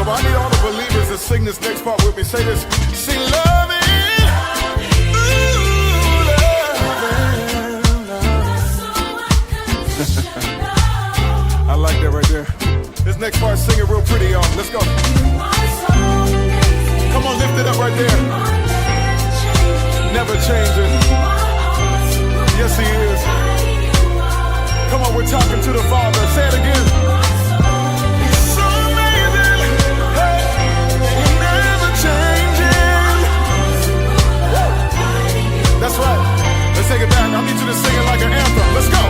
I need all the believers to sing this next part with me. Say this. Sing loving. Ooh, loving. I like that right there. This next part, sing it real pretty, y'all. Let's go. Come on, lift it up right there. Never changing. Yes, he is. Come on, we're talking to the Father. Say it again. He's so amazing. Hey, you're never changing. That's right. Let's take it back. I need you to sing it like an anthem. Let's go.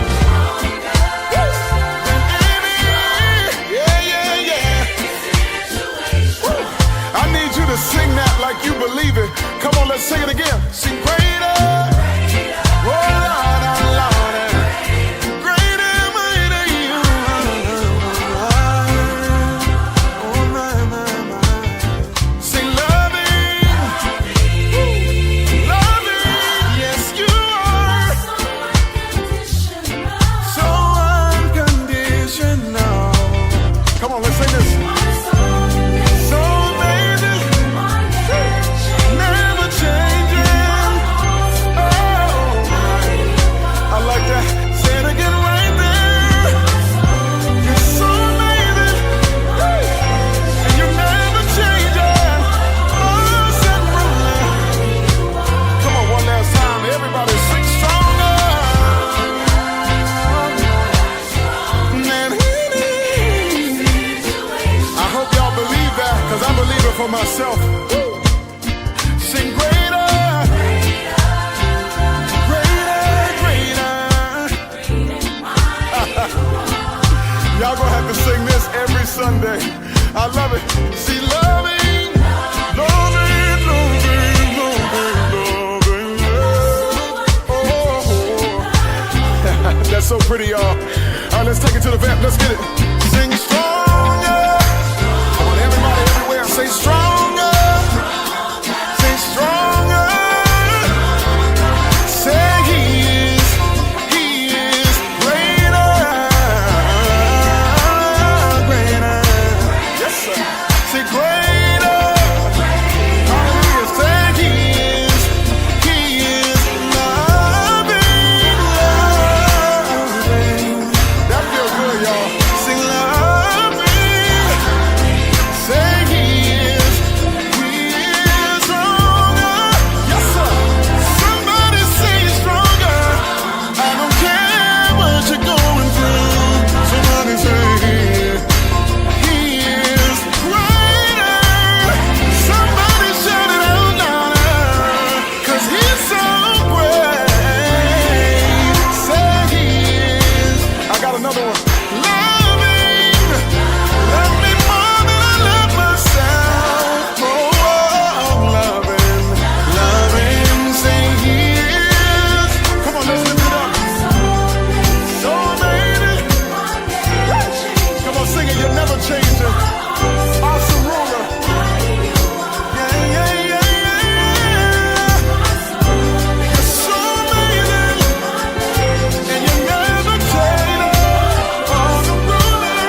Sing that like you believe it. Come on, let's sing it again. Sing greater. Oh, Lord, oh, Lord. Greater, mighty you are. Oh, my. Sing loving. Loving. Yes, you are. So unconditional. Come on, let's sing this. For myself. Sing greater, greater. Y'all gonna have to sing this every Sunday. I love it. See, loving. Oh. That's so pretty, y'all. All right, let's take it to the vamp. Let's get it. Sing stronger. Come on, everybody, everywhere. Say stronger. Say stronger. Say he is greater. Greater. Yes, sir. Say greater. Hallelujah. Say he is loving. That feels good, y'all. Sing loving. Say he is stronger. Yes, sir. Somebody say stronger. I don't care what you're going through. Somebody say he is greater. Somebody shout it out louder. 'Cause he's so great. Say he is. I got another one. Loving. Love me more than I love myself. Oh, loving. Loving. Say he is. Come on, let's lift it up. So amazing. Come on, sing it. You're never changing. Awesome ruler. Yeah, yeah, yeah, yeah. You're so amazing. And you're never changing. Awesome ruler.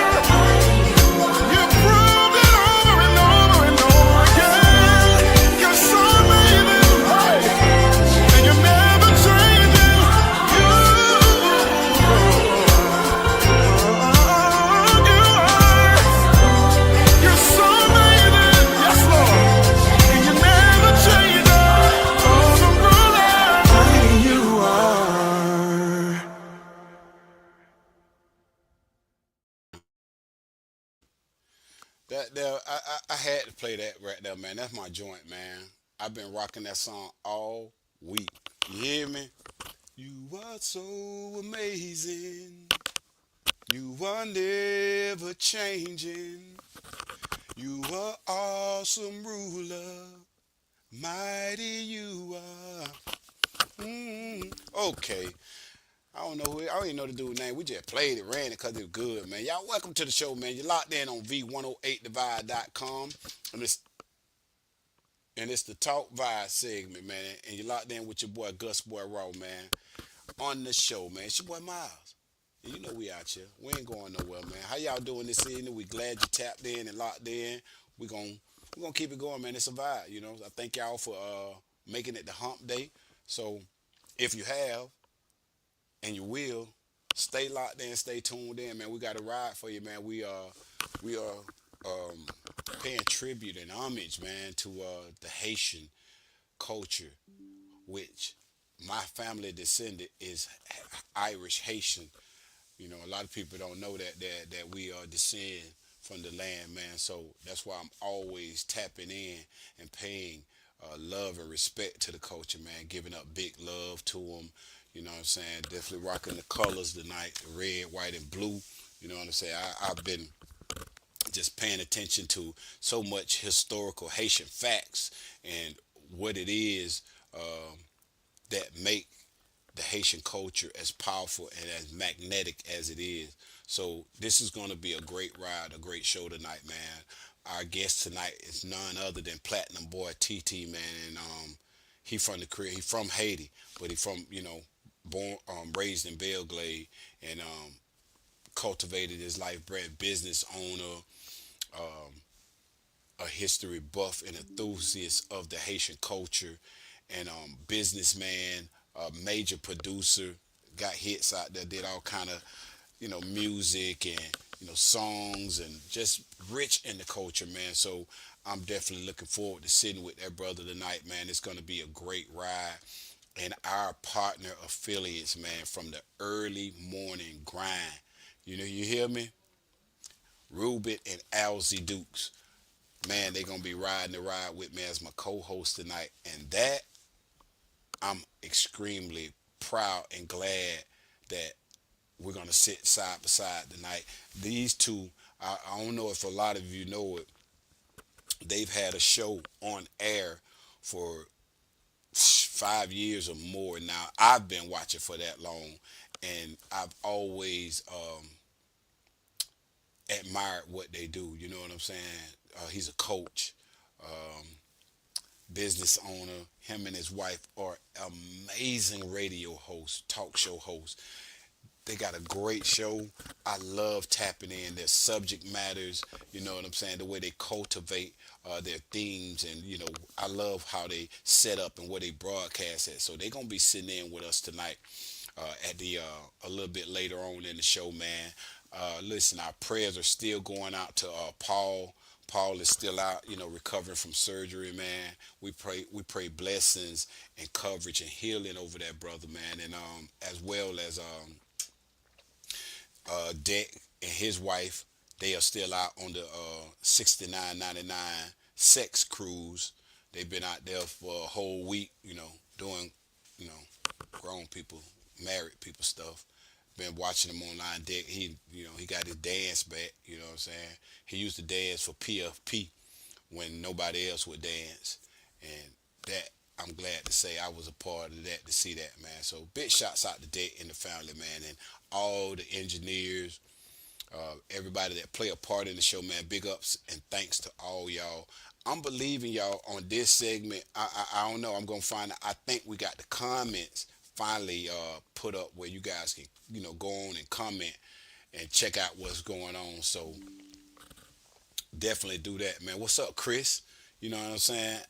You proved it over and over and over again. You're so amazing. Hey. And you're never changing. You are. You're so amazing. Yes, Lord. And you're never changing. Awesome ruler. You are. That there, I had to play that right there, man. That's my joint, man. I've been rocking that song all week. You hear me? You are so amazing. You are never changing. You are awesome ruler. Mighty you are. Okay. I don't know who, I don't even know the dude's name. We just played it, ran it because it was good, man. Y'all welcome to the show, man. You're locked in on V108divide.com. And it's the Talk Vibe segment, man. And you're locked in with your boy Gus Boi Raw, man. On the show, man. It's your boy Miles. And you know we out here. We ain't going nowhere, man. How y'all doing this evening? We glad you tapped in and locked in. we're gonna we're gonna keep it going, man. It's a vibe, you know. I thank y'all for making it the hump day. So if you have and you will, stay locked in, stay tuned in, man. We got a ride for you, man. We are um, paying tribute and homage, man, to the Haitian culture, which my family descendant is Irish Haitian. You know, a lot of people don't know that we descend from the land, man. So that's why I'm always tapping in and paying love and respect to the culture, man. Giving up big love to them. You know what I'm saying? Definitely rocking the colors tonight, the red, white, and blue. You know what I'm saying? I've been just paying attention to so much historical Haitian facts and what it is that make the Haitian culture as powerful and as magnetic as it is. So this is going to be a great ride, a great show tonight, man. Our guest tonight is none other than Platinum Boy TT, man, and he from the Caribbean. He from Haiti, but he from born raised in Belgrade and cultivated his life, bred business owner, a history buff and enthusiast of the Haitian culture, and businessman, major producer, got hits out there, did all kind of music and songs, and just rich in the culture, man. So I'm definitely looking forward to sitting with that brother tonight, man. It's going to be a great ride. And our partner affiliates, man, from the early morning grind. You hear me? Ruben and Alzy Dukes. Man, they gonna be riding the ride with me as my co-host tonight, and that I'm extremely proud and glad that we're gonna sit side by side tonight. These two, I don't know if a lot of you know it, they've had a show on air for 5 years or more now. I've been watching for that long, and I've always admired what they do. You know what I'm saying? He's a coach, business owner. Him and his wife are amazing radio hosts, talk show hosts. They got a great show. I love tapping in their subject matters. You know what I'm saying? The way they cultivate their themes, and I love how they set up and where they broadcast at. So they're gonna be sitting in with us tonight at the a little bit later on in the show, man. Listen, our prayers are still going out to Paul. Paul is still out, recovering from surgery, man. We pray blessings and coverage and healing over that brother, man, and as well as Dick and his wife. They are still out on the 69.99 sex cruise. They've been out there for a whole week, doing, you know, grown people, married people stuff. Been watching him online. Dick, he got his dance back. You know what I'm saying? He used to dance for PFP when nobody else would dance, and that I'm glad to say I was a part of that, to see that, man. So big shots out to Dick and the family, man, and all the engineers, everybody that play a part in the show, man. Big ups and thanks to all y'all. I'm believing y'all on this segment. I don't know. I'm gonna find out. I think we got the comments finally put up where you guys can go on and comment and check out what's going on. So definitely do that, man. What's up, Chris? You know what I'm saying?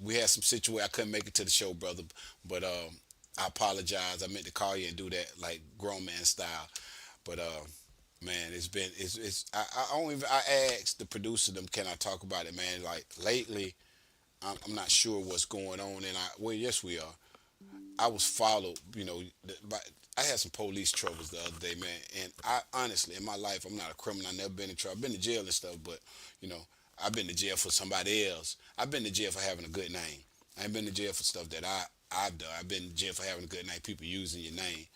We had some situation. I couldn't make it to the show, brother, but I apologize. I meant to call you and do that like grown man style, but man, I don't even, I asked the producer them, can I talk about it, man? Like lately, I'm not sure what's going on, and well, yes, we are. I was followed, but I had some police troubles the other day, man. And I honestly, in my life, I'm not a criminal. I never been in trouble. I've been to jail and stuff, but you know, I've been to jail for somebody else. I've been to jail for having a good name. I ain't been to jail for stuff that I've done. I've been to jail for having a good name, people using your name.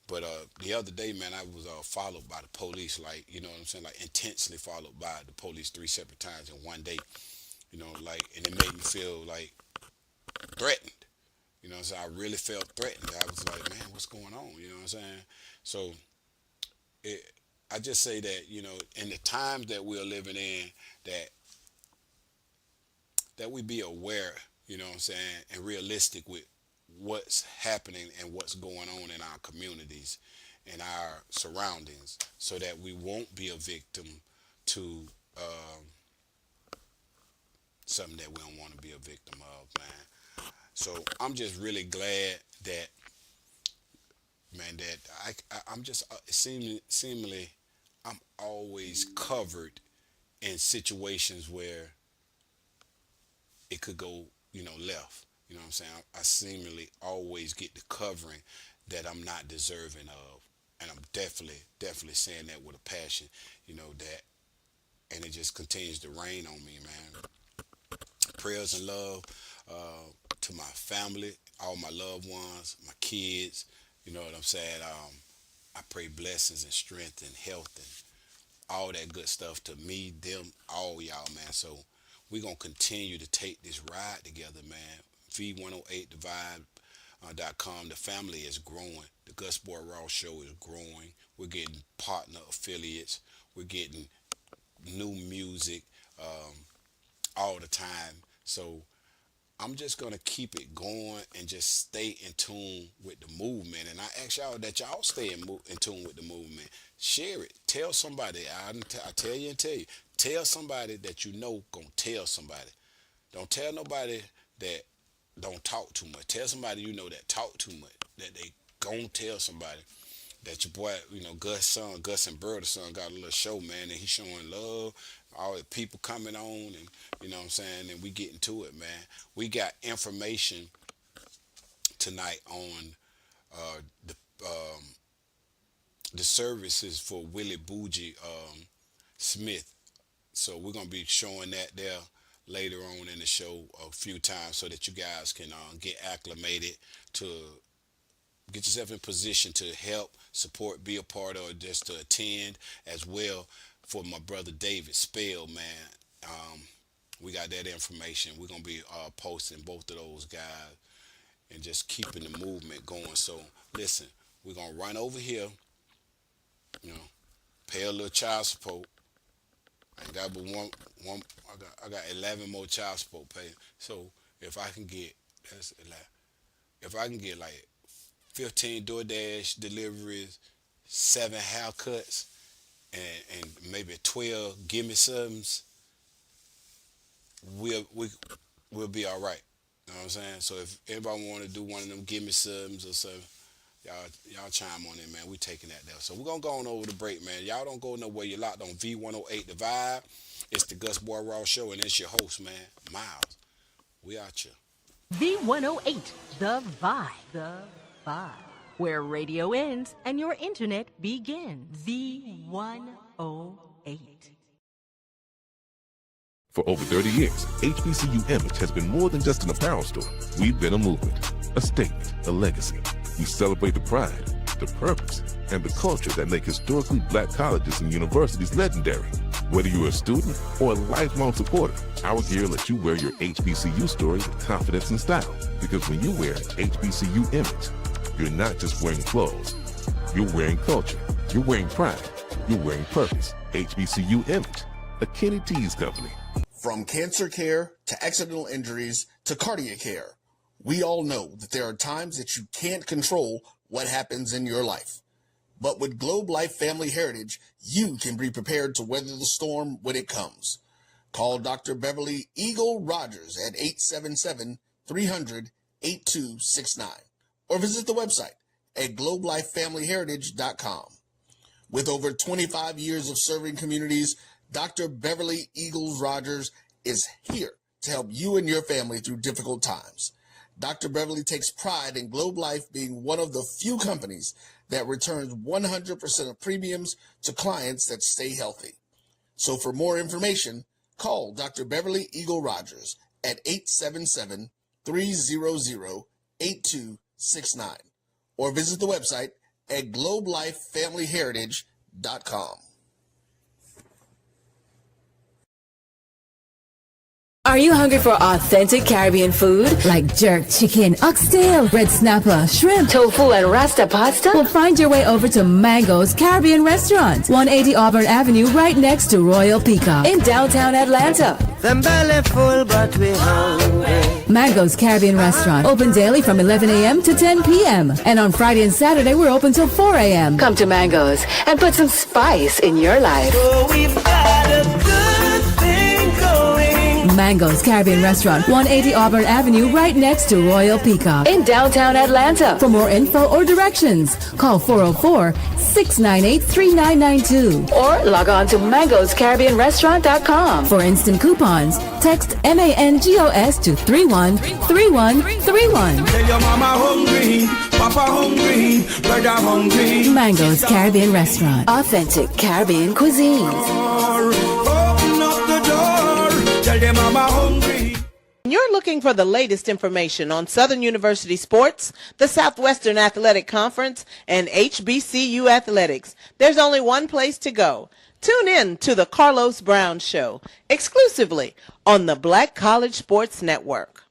But the other day, man, I was followed by the police, like, you know what I'm saying, like intensely followed by the police 3 separate times in one day. Like, and it made me feel like threatened. So I really felt threatened. I was like, man, what's going on? You know what I'm saying? So it, I just say that, in the times that we're living in, that we be aware, you know what I'm saying, and realistic with what's happening and what's going on in our communities and our surroundings, so that we won't be a victim to something that we don't want to be a victim of, man. So I'm just really glad that, man, that I'm just seemingly I'm always covered in situations where it could go, left. You know what I'm saying? I seemingly always get the covering that I'm not deserving of. And I'm definitely saying that with a passion, that, and it just continues to rain on me, man. Prayers and love to my family, all my loved ones, my kids, you know what I'm saying? I pray blessings and strength and health and all that good stuff to me, them, all y'all, man. So we're going to continue to take this ride together, man. V108 The Vibe.com. The family is growing. The Gus Boi Raw show is growing. We're getting partner affiliates. We're getting new music all the time. So I'm just going to keep it going and just stay in tune with the movement. And I ask y'all that y'all stay in tune with the movement. Share it. Tell somebody. I tell you and tell you. Tell somebody that you know going to tell somebody. Don't tell nobody that don't talk too much. Tell somebody you know that talk too much, that they gon' tell somebody that your boy, Gus and Bert's son got a little show, man, and he's showing love. All the people coming on, and you know what I'm saying, and we getting to it, man. We got information tonight on the services for Willie Bougie Smith. So we're gonna be showing that there later on in the show a few times so that you guys can get acclimated to get yourself in position to help, support, be a part of, or just to attend as well. For my brother David Spell, man, we got that information. We're going to be posting both of those guys and just keeping the movement going. So listen, we're going to run over here, pay a little child support. I got but one. I got 11 more child support pay. So if I can get like 15 DoorDash deliveries, 7 haircuts, and maybe 12 gimme somethings, we'll be all right. You know what I'm saying? So if anybody want to do one of them gimme somethings or something, y'all chime on in, man. We taking that there. So we're going to go on over the break, man. Y'all don't go nowhere. You're locked on V108 The Vibe. It's the Gus Boi Raw Show, and it's your host, man, Miles. We out here. V108 The Vibe. The Vibe. Where radio ends and your internet begins. V108. For over 30 years, HBCU Image has been more than just an apparel store. We've been a movement, a statement, a legacy. We celebrate the pride, the purpose, and the culture that make historically black colleges and universities legendary. Whether you're a student or a lifelong supporter, our gear lets you wear your HBCU story with confidence and style. Because when you wear HBCU Image, you're not just wearing clothes. You're wearing culture. You're wearing pride. You're wearing purpose. HBCU Image, a Kenny T's company. From cancer care to accidental injuries to cardiac care, we all know that there are times that you can't control what happens in your life. But with Globe Life Family Heritage, you can be prepared to weather the storm when it comes. Call Dr. Beverly Eagle Rogers at 877-300-8269 or visit the website at globelifefamilyheritage.com. With over 25 years of serving communities, Dr. Beverly Eagles Rogers is here to help you and your family through difficult times. Dr. Beverly takes pride in Globe Life being one of the few companies that returns 100% of premiums to clients that stay healthy. So for more information, call Dr. Beverly Eagle Rogers at 877-300-8269 or visit the website at globelifefamilyheritage.com. Are you hungry for authentic Caribbean food? Like jerk chicken, oxtail, red snapper, shrimp, tofu, and rasta pasta? Well, find your way over to Mango's Caribbean Restaurant, 180 Auburn Avenue, right next to Royal Peacock in downtown Atlanta. Them belly full, but we hungry. Mango's Caribbean Restaurant, open daily from 11 a.m. to 10 p.m. And on Friday and Saturday, we're open till 4 a.m. Come to Mango's and put some spice in your life. So we've got a good thing going. Mango's Caribbean Restaurant, 180 Auburn Avenue, right next to Royal Peacock in downtown Atlanta. For more info or directions, call 404-698-3992 or log on to mangoscaribbeanrestaurant.com. For instant coupons, text MANGOS to 313131. Tell your mama hungry, papa hungry, brother hungry. Mango's Caribbean Restaurant, authentic Caribbean cuisines. Open up the door. Tell your mama hungry. You're looking for the latest information on Southern University sports, the Southwestern Athletic Conference, and HBCU athletics. There's only one place to go. Tune in to the Carlos Brown Show, exclusively on the Black College Sports Network.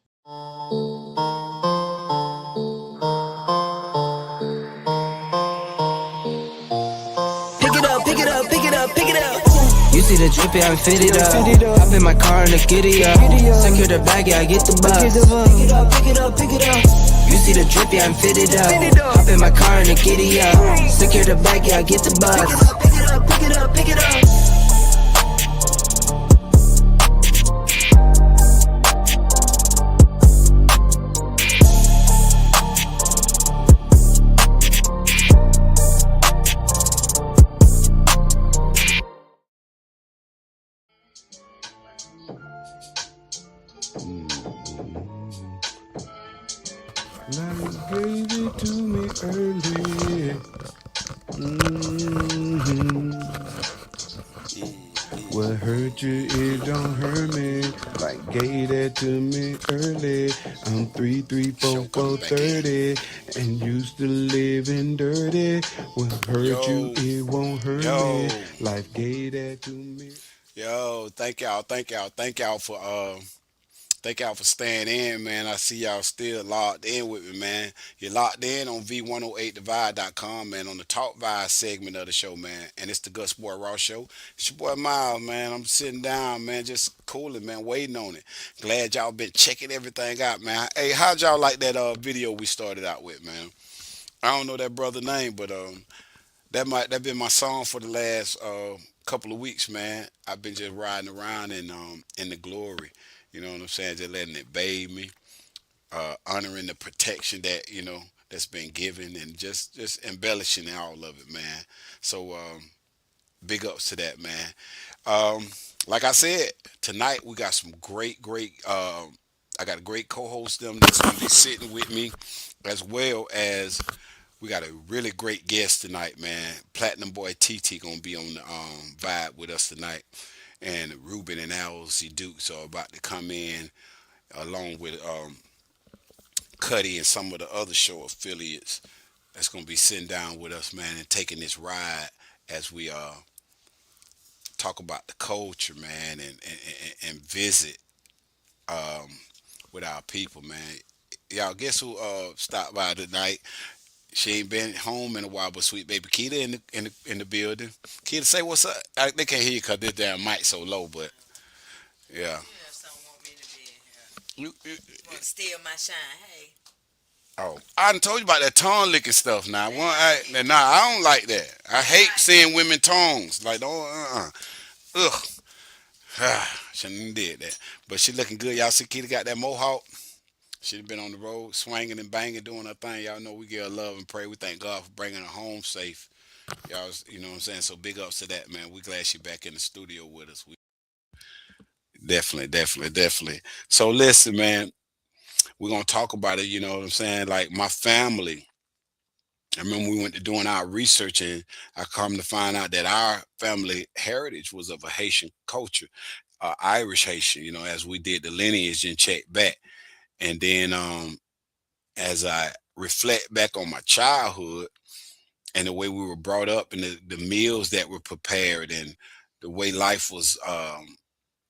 Pick it up, pick it up, pick it up, pick it up. You see the drippy, I'm fitted up. Hop in my car and the giddy up. Secure the bag, yeah, I get the bus. Pick it up, pick it up, pick it up. You see the drippy, I'm fitted up. Hop in my car and the giddy up. Secure the bag, yeah, I get the bus. Pick it up, pick it up, pick it up. Life gave it to me early. What hurt you, it don't hurt me. Like gave that to me early. I'm 3, 3, 4, 4, 30. And used to living dirty. What hurt you, it won't hurt me. Life gave that to me. Yo, thank y'all for staying in, man. I see y'all still locked in with me, man. You're locked in on V108thevide.com, man, on the Talk Vibe segment of the show, man. And it's the Gus Boi Raw show. It's your boy Miles, man. I'm sitting down, man, just cooling, man, waiting on it. Glad y'all been checking everything out, man. Hey, how'd y'all like that video we started out with, man? I don't know that brother name, but that been my song for the last couple of weeks, man. I've been just riding around in the glory. You know what I'm saying? Just letting it bathe me, honoring the protection that, you know, that's been given, and just embellishing all of it, man. So big ups to that, man. Like I said, tonight we got some great I got a great co-host them that's gonna be sitting with me, as well as we got a really great guest tonight, man. Platinum Boy TT gonna be on the vibe with us tonight. And Ruben and LC Dukes are about to come in, along with Cuddy and some of the other show affiliates that's going to be sitting down with us, man, and taking this ride as we talk about the culture, man, and visit with our people, man. Y'all, guess who stopped by tonight? She ain't been home in a while, but sweet baby Keita in the building. Keita, say what's up. They can't hear you because this damn mic so low, but yeah. You Want to steal my shine? Hey. Oh, I done told you about that tongue licking stuff. Now, I don't like that. I hate seeing women tongues. Like, ugh. Shouldn't even did that. But she looking good. Y'all see Keita got that mohawk. She been on the road, swinging and banging, doing her thing. Y'all know we give her love and pray. We thank God for bringing her home safe. Y'all, you know what I'm saying? So big ups to that, man. We glad she back in the studio with us. Definitely. So listen, man, we're going to talk about it, you know what I'm saying? Like my family, I remember we went to doing our research, and I come to find out that our family heritage was of a Haitian culture, Irish Haitian, you know, as we did the lineage and check back. And then as I reflect back on my childhood and the way we were brought up and the meals that were prepared and the way life was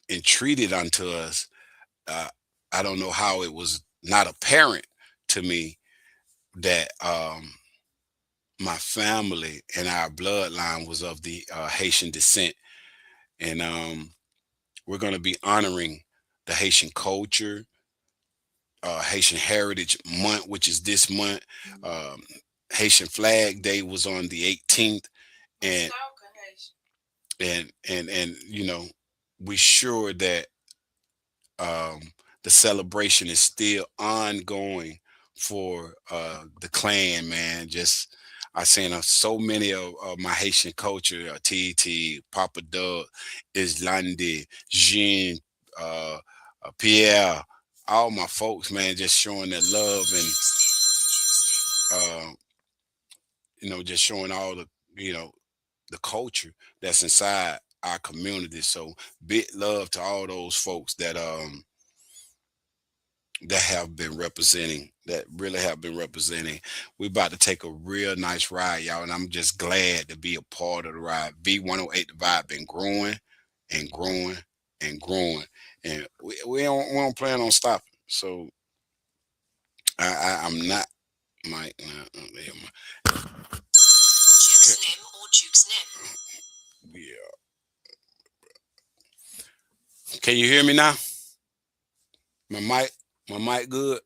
entreated unto us, I don't know how it was not apparent to me that my family and our bloodline was of the Haitian descent. And we're going to be honoring the Haitian culture, Haitian Heritage Month, which is this month. Haitian Flag Day was on the 18th, and you know, we sure that the celebration is still ongoing for the clan, man. Just I seen so many of my Haitian culture, TT, Papa Doug, Islandi, Jean, Pierre, all my folks, man, just showing their love and just showing all the the culture that's inside our community. So big love to all those folks that have been representing, that really have been representing. We're about to take a real nice ride, y'all, and I'm just glad to be a part of the ride. V108 The Vibe been growing and growing and growing, and we don't plan on stopping. So I'm not Mike. Duke's Nim or Duke's Nim? Yeah. Can you hear me now? My mic good?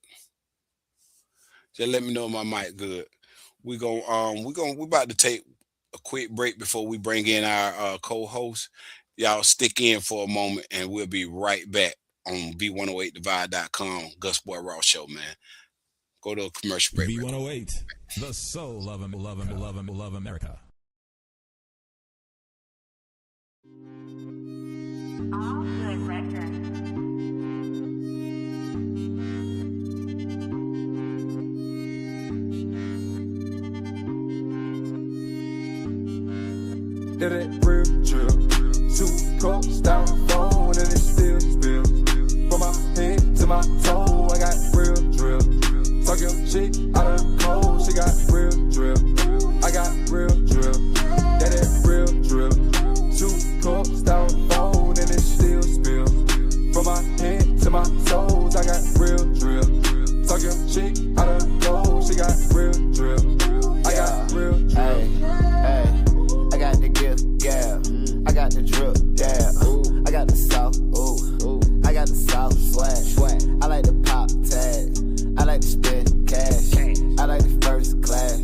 Just let me know my mic good. We about to take a quick break before we bring in our co-host. Y'all stick in for a moment and we'll be right back on V108divide.com. Gus Boi Raw show, man. Go to a commercial break. V108, the soul of America. All good records. Did it real drill. 2 cups down phone and it still spill. From my head to my toe, I got real drill. Talk your shit out of the cold, she got real drill. I got real drill. That it real drill. 2 cups down phone and it still spill. From my head to my toes, I got real drill. Talk your shit out of the cold, she got real drill. I got real drill. Hey, I got the gift, yeah. I got the drip, yeah. I got the south, I got the south swag. I like the pop tag. I like to spend cash. I like the first class.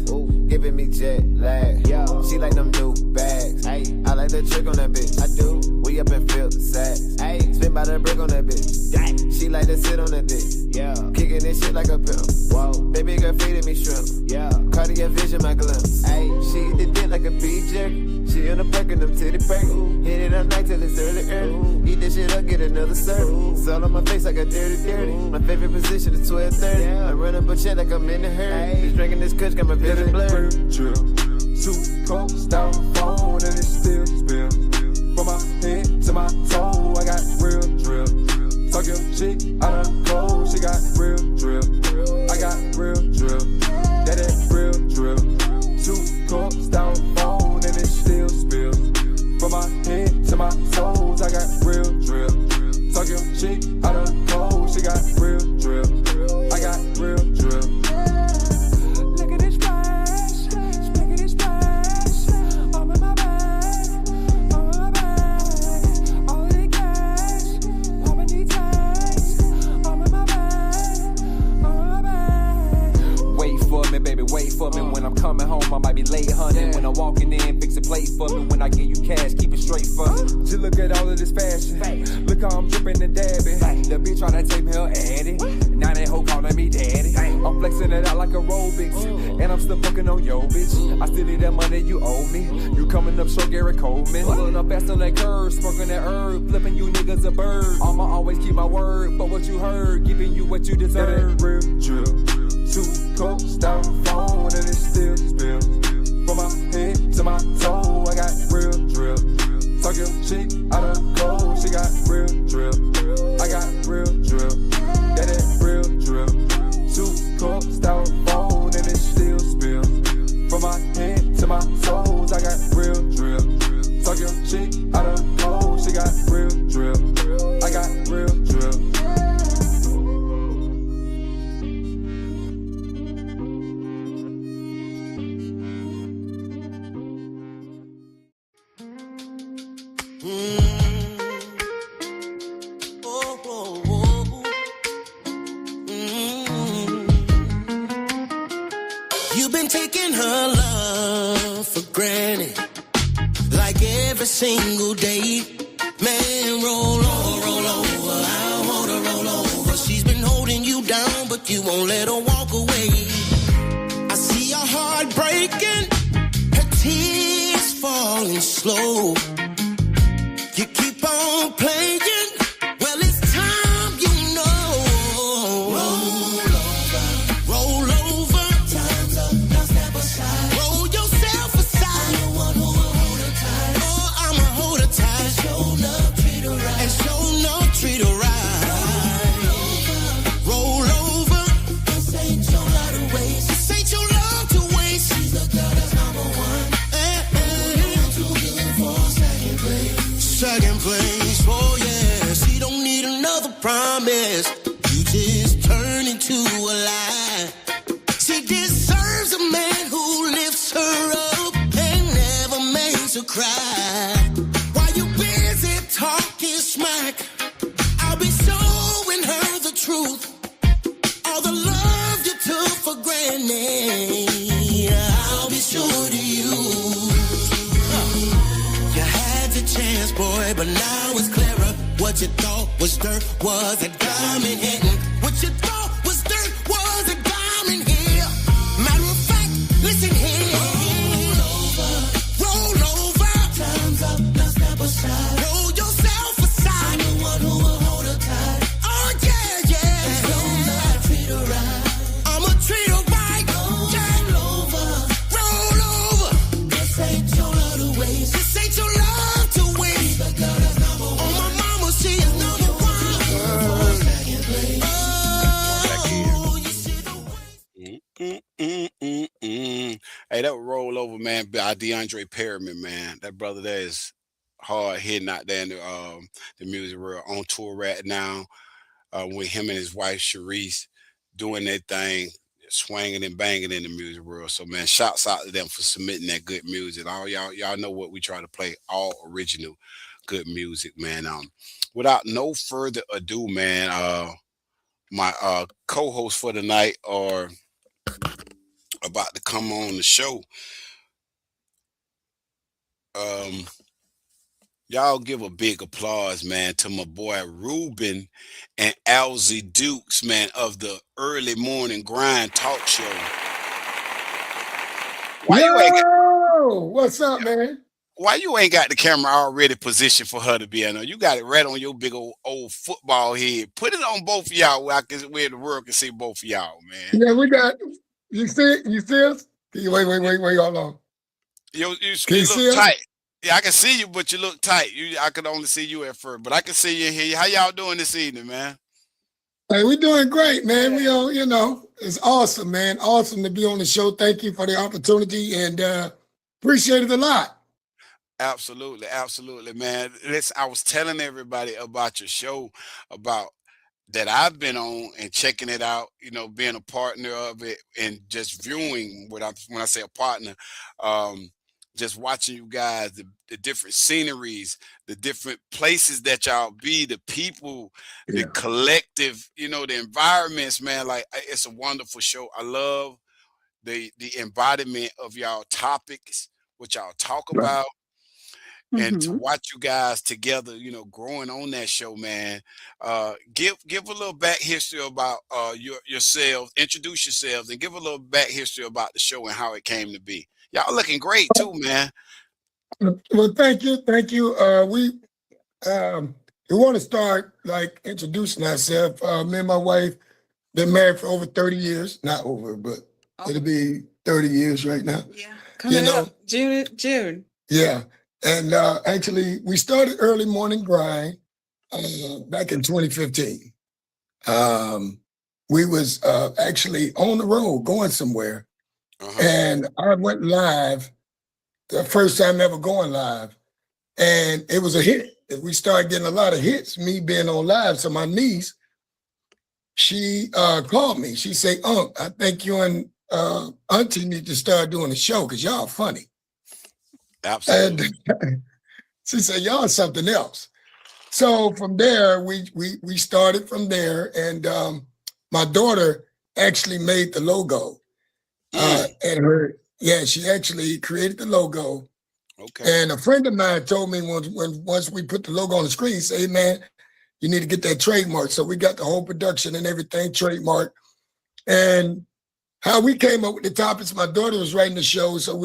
Giving me jet lag. She like them new bags. I like the trick on that bitch. I do. We up in field sacks. Spin by the brick on that bitch. She like to sit on that dick. Kicking this shit like a pimp. Baby girl feeding me shrimp. Cardiac vision, my glimpse. She eat the dick like a beef jerky. She in the perk and them titty perky. Hit it up night till it's early. Eat this shit up, get another serve. It's all on my face like a dirty. My favorite position is 12:30. I run up a check like I'm in the hurry. Just drinking this kush, got my vision blurred. 2 cups down phone and it still spill. From my head to my toe, I got real drill. Talk your shit out of the cold, she got real drill. I got real drill. That it real drill. 2 cups down phone and it still spill. From my head to my toes, I got real drill. Talk your shit out of the cold, she got real drill. I got real drill. Look at this splash, look at this splash. I'm in my bag, I'm in my bag. All of the cash, I'm in these tags. I'm in my bag, I'm in my bag. Wait for me, baby, wait for me. When I'm coming home, I might be late, honey. When I'm walking in, fix a plate for me. When I give you cash, keep it straight for me. Just look at all of this fashion. Look how I'm dripping and dabbing. The bitch tryna take me her addy. Now that hoe calling me daddy. I'm flexing it out like aerobics. And I'm still fucking on yo, bitch. I still need that money you owe me. You coming up short, Gary Coleman. Pulling up fast on that curve, smoking that herb. Flipping you niggas a bird. I'ma always keep my word. But what you heard, giving you what you deserve. Real drill. 2 cups down phone and it still spill. From my head to my toe, I got real drill. Talk your shit out of the cold, she got real drill. I got real drill. That it real drill. 2 cups down phone and it still spill. From my head to my toes, I got real drill. Talk your shit out of the cold, she got real drill. I got real drill. You've been taking her love for granted, like every single day. Man, roll over, I don't wanna you won't let her walk away. I see your heart breaking, her tears falling slow. You keep on playing, well, it's time you know. Roll over, time's up, now step aside. Roll yourself aside. I'm the one who will hold her tight. Oh, I'ma hold her tight. Show love, treat her right. And show love, treat her right. Roll over, this ain't your love to waste. This ain't your love to waste. She's the girl that's number one. Too good for second place. Second place, oh yeah. She don't need another promise. You just turn into a lie. She deserves a man who lifts her up and never makes her cry. While you busy talking smack, I'll be showing her the truth. All the love you took for granted, I'll be sure to use. You had your chance, boy, but now it's clearer. What you thought was dirt was a diamond hitting. What you thought was dirt was a diamond here. Matter of fact, listen here. Roll over. Time's up, now step aside. Roll yourself aside. I'm the one who will hold her tight. Oh yeah, yeah. As long as I treat her right, I'ma treat her right. Roll over. This ain't your love to waste. This ain't your love to waste. The girl that's number one. Oh, my mama, she is number one. Oh, you see the way. Hey, that roll over, man, by DeAndre Perryman, man. That brother there is hard hitting out there in the music world, on tour right now with him and his wife, Sharice, doing their thing, swinging and banging in the music world. So, man, shouts out to them for submitting that good music. All y'all know what we try to play, all original good music, man. Without no further ado, man, my co-host for the night are about to come on the show. Y'all give a big applause, man, to my boy Ruben and Alzy Dukes, man, of the Early Morning Grind Talk Show. What's up, man? Why you ain't got the camera already positioned for her to be on? You got it right on your big old football head. Put it on both of y'all where the world can see both of y'all, man. Yeah, we got. You see us? Wait, hold on. You Can you see look us? tight. Yeah, I can see you, but you look tight. I can only see you at first, but I can see you and hear you. How y'all doing this evening, man? Hey, we're doing great, man. We all, it's awesome, man. Awesome to be on the show. Thank you for the opportunity and appreciate it a lot. Absolutely, man. Listen, I was telling everybody about your show, about that I've been on and checking it out, being a partner of it and just viewing when I say a partner, just watching you guys, the different sceneries, the different places that y'all be, the people, the collective, the environments, man. Like, it's a wonderful show. I love the embodiment of y'all topics, what y'all talk about. And to watch you guys together, growing on that show, man. Give a little back history about yourselves, introduce yourselves, and give a little back history about the show and how it came to be. Y'all looking great too, man. Well, thank you. We want to start introducing ourselves. Me and my wife been married for over 30 years. Not over, but it'll be 30 years right now. Yeah, coming up June. Yeah. And actually, we started Early Morning Grind back in 2015. We was actually on the road going somewhere. And I went live, the first time ever going live. And it was a hit. We started getting a lot of hits, me being on live. So my niece, she called me. She said, "Unc, I think you and Auntie need to start doing a show because y'all funny." Absolutely. And she said, "Y'all something else." So from there, we started from there, and my daughter actually made the logo. She actually created the logo. Okay. And a friend of mine told me once we put the logo on the screen, he said, "Hey man, you need to get that trademark." So we got the whole production and everything trademark. And how we came up with the topics, my daughter was writing the show, so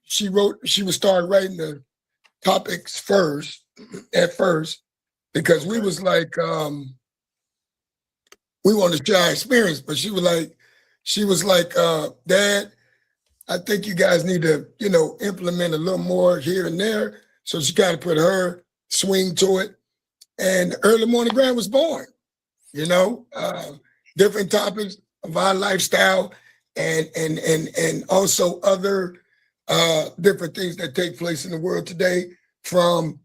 she would start writing the topics at first, because we was like, we wanted to share our experience, but she was like, Dad, I think you guys need to, implement a little more here and there. So she kind of put her swing to it. And the Early Morning Grind was born, different topics of our lifestyle and also other different things that take place in the world today. From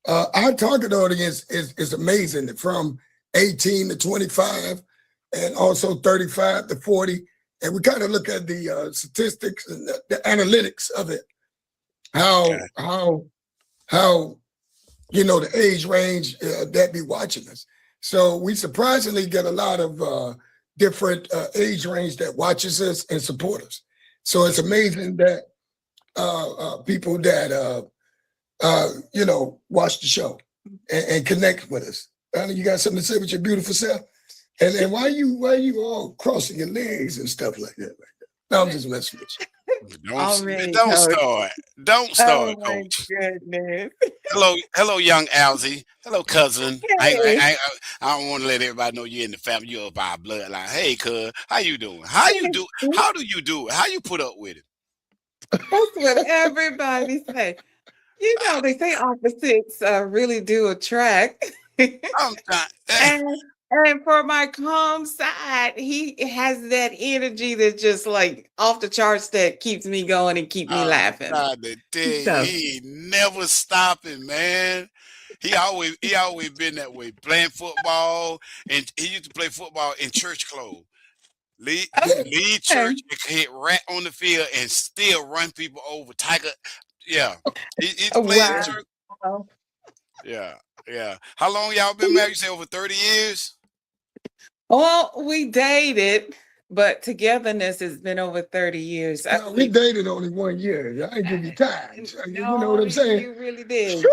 our target audience is amazing, from 18 to 25 and also 35 to 40. And we kind of look at the statistics and the analytics of it, how the age range that be watching us. So we surprisingly get a lot of different age range that watches us and support us. So it's amazing that people that watch the show and connect with us. Anna, you got something to say with your beautiful self? And why you all crossing your legs and stuff like that? No, I'm just messing with you. Don't start, Oh my Coach. goodness. Hello, young Alzy. Hello, cousin. Hey. I don't want to let everybody know you're in the family. You're of our bloodline. Hey, cuz, how you doing? How do you do it? How you put up with it? That's what everybody say. They say opposites really do attract. And for my calm side, he has that energy that just like off the charts that keeps me going and keep me laughing. He never stopping, man. He always been that way, playing football, and he used to play football in church clothes. Lead church and hit rat on the field and still run people over. Tiger, yeah. He's playing church. Yeah. How long y'all been married? You say over 30 years? Well, we dated, but togetherness has been over 30 years. No, we dated only 1 year. I ain't give you time. You know what I'm saying? You really did.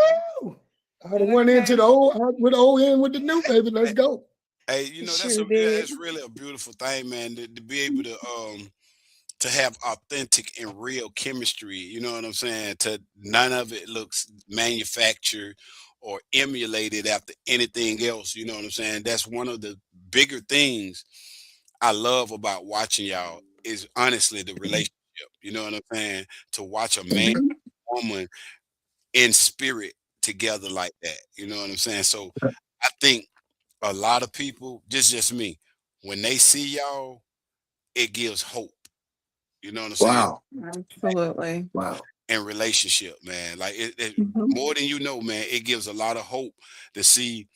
I went into the old with the old end with the new, baby. Let's go. Hey, that's really a beautiful thing, man, to be able to have authentic and real chemistry. You know what I'm saying? None of it looks manufactured or emulated after anything else. You know what I'm saying? That's one of the bigger things I love about watching y'all is honestly the relationship. You know what I'm saying? To watch a man and woman in spirit together like that. You know what I'm saying? So I think a lot of people, just me, when they see y'all, it gives hope. You know what I'm saying? Wow. Absolutely. Wow. And relationship, man. Like more than you know, man, it gives a lot of hope to see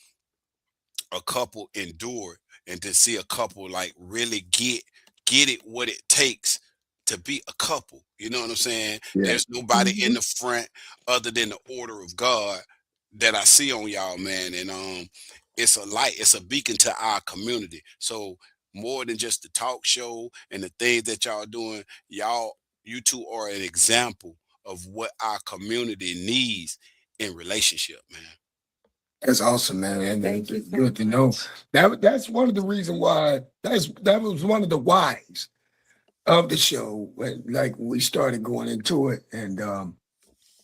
a couple endure and to see a couple like really get it what it takes to be a couple. You know what I'm saying? Yeah. There's nobody in the front other than the order of God that I see on y'all, man. And it's a light, it's a beacon to our community. So more than just the talk show and the things that y'all doing, you two are an example of what our community needs in relationship, man. That's awesome, man. And that's good to know. That's one of the reasons why that was one of the whys of the show when we started going into it. And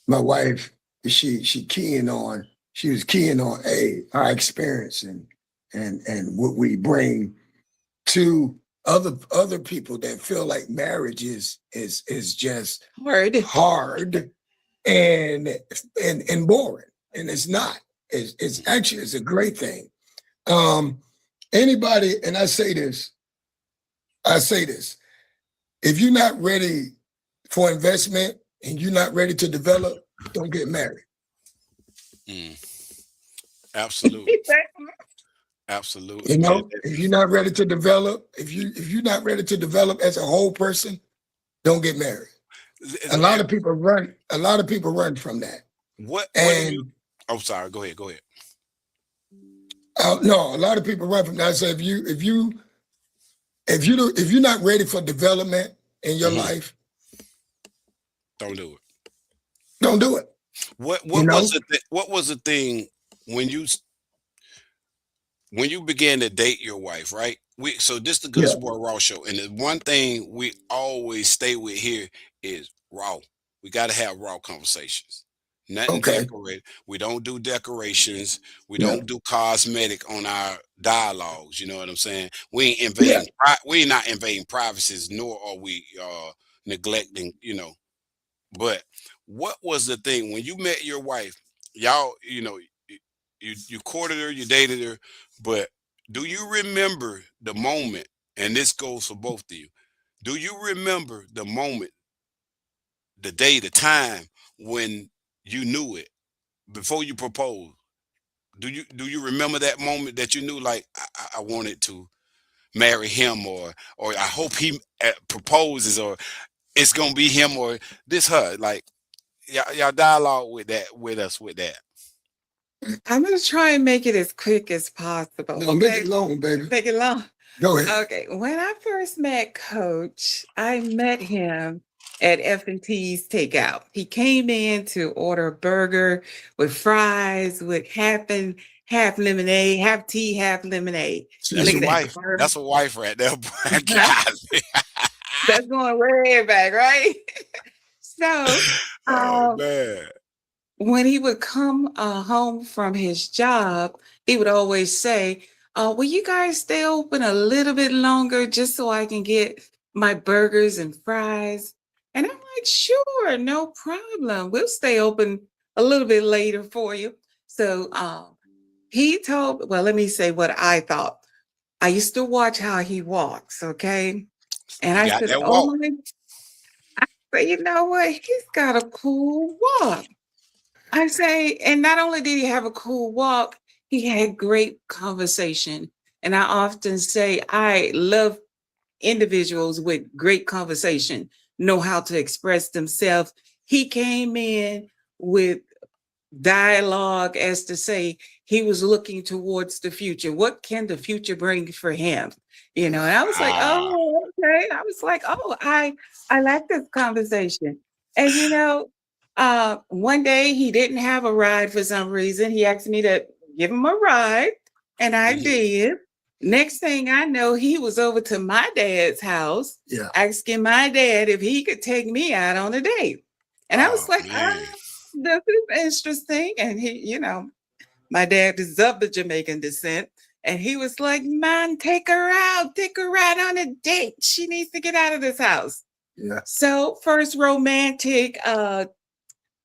my wife, she was keying on our experience and what we bring to other people that feel like marriage is just hard and boring. And it's not. It's actually a great thing. Anybody, and I say this, if you're not ready for investment and you're not ready to develop, don't get married. Absolutely. Absolutely. You know, if you're not ready to develop, if you're not ready to develop as a whole person, don't get married. A lot of people run from that. Oh, sorry. Go ahead. No, a lot of people run from that. So if you're not ready for development in your life, don't do it. Don't do it. What was the thing when you when you began to date your wife, right? So this the Gus Yeah. Boi Raw show, and the one thing we always stay with here is raw. We got to have raw conversations. Nothing Okay. decorated. We don't do decorations. We Yeah. don't do cosmetic on our dialogues. You know what I'm saying? We ain't Yeah. invading. We not invading privacies, nor are we neglecting. But what was the thing when you met your wife? Y'all, you courted her, you dated her, but do you remember the moment? And this goes for both of you. Do you remember the moment, the day, the time when you knew it before you proposed? Do you remember that moment that you knew, like, I wanted to marry him, or I hope he proposes, or it's gonna be him, or this her? Like, y'all dialogue with that with us with that. I'm gonna try and make it as quick as possible. No, make it long, baby. Make it long. Go ahead. Okay. When I first met Coach, I met him at F&T's Takeout. He came in to order a burger with fries, with half lemonade, half tea, half lemonade. That's Look a at that. wife. That's a wife right there. Boy. God. That's going way back, right? So, Oh um, man. when he would come home from his job, he would always say, will you guys stay open a little bit longer just so I can get my burgers and fries? And I'm like, sure, no problem. We'll stay open a little bit later for you. So he told, well, let me say what I thought. I used to watch how he walks, okay? And You I got said, that oh walk. my, but you know what? He's got a cool walk. I say, and not only did he have a cool walk, he had great conversation. And I often say, I love individuals with great conversation, know how to express themselves. He came in with dialogue as to say he was looking towards the future. What can the future bring for him? And I was like, Ah. oh, okay. I was like, oh, I like this conversation. And one day he didn't have a ride for some reason. He asked me to give him a ride, and I did. Next thing I know, he was over to my dad's house, Yeah. asking my dad if he could take me out on a date. And I was Oh like, man. this is interesting. And my dad is of the Jamaican descent. And he was like, man, take her out, take her out on a date. She needs to get out of this house. Yeah. So first romantic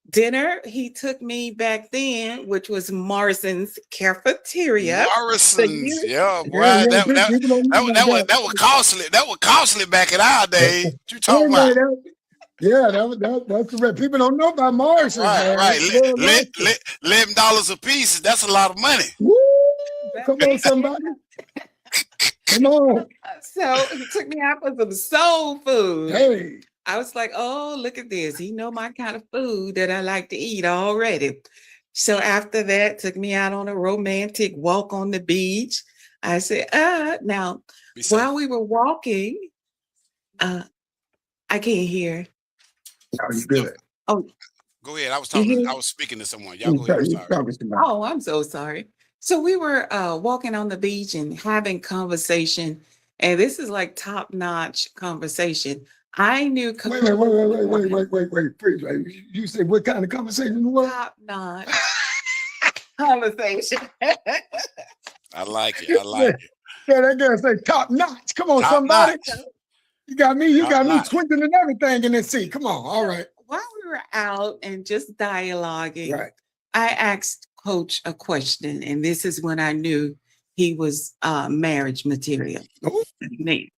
dinner, he took me back then, which was Morrison's Cafeteria. Morrison's, yeah, boy. Yeah, That yeah. that People don't know that, that was about that was costly. That was costly back in our day. What you talking Anyway, about? that's correct. People don't know about Morrison's, Right, man. right. Well, Alaska. $11 a piece. That's a lot of money. Woo! Come on, somebody. Come on. So he took me out for some soul food. Hey. I was like, oh, look at this. He know my kind of food that I like to eat already. So after that, took me out on a romantic walk on the beach. I said, now, while we were walking, I can't hear. No, you good. Oh, Go ahead. I was you talking. hear? I was speaking to someone. Y'all go ahead. I'm sorry. Oh, I'm so sorry. So we were walking on the beach and having conversation, and this is like top-notch conversation. I knew Wait. Please, you said what kind of conversation was? top-notch conversation. I like it. I like it. Yeah, that girl say top notch. Come on, Top somebody. notch. You got me Top-notch. twinkling and everything in this seat. Come on. All right. While we were out and just dialoguing, Right. I asked Coach a question, and this is when I knew he was marriage material. Oh. Me.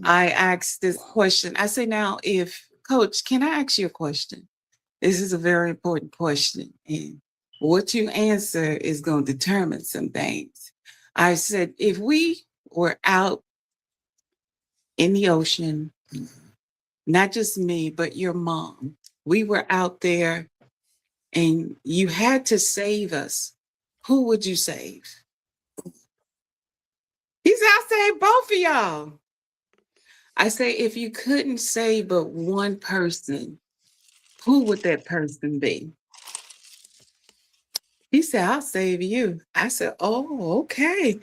I asked this question. I say, now, if Coach, can I ask you a question? This is a very important question, and what you answer is going to determine some things. I said, if we were out in the ocean, not just me, but your mom, we were out there and you had to save us, who would you save? He said, I'll save both of y'all. I say, if you couldn't save but one person, who would that person be? He said, "I'll save you." I said, "Oh, okay."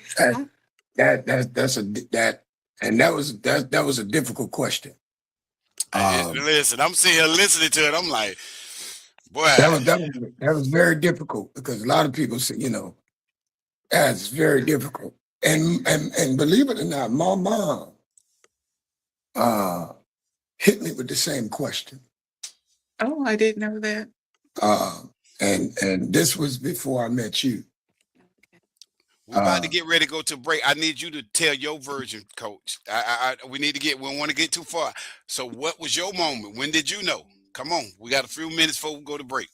That was a difficult question. Listen, I'm sitting here listening to it. I'm like, boy. That was very difficult because a lot of people say, that's very difficult. And believe it or not, my mom hit me with the same question. Oh, I didn't know that. And this was before I met you. We're about to get ready to go to break. I need you to tell your version, Coach. We don't want to get too far. So what was your moment? When did you know? Come on. We got a few minutes before we go to break.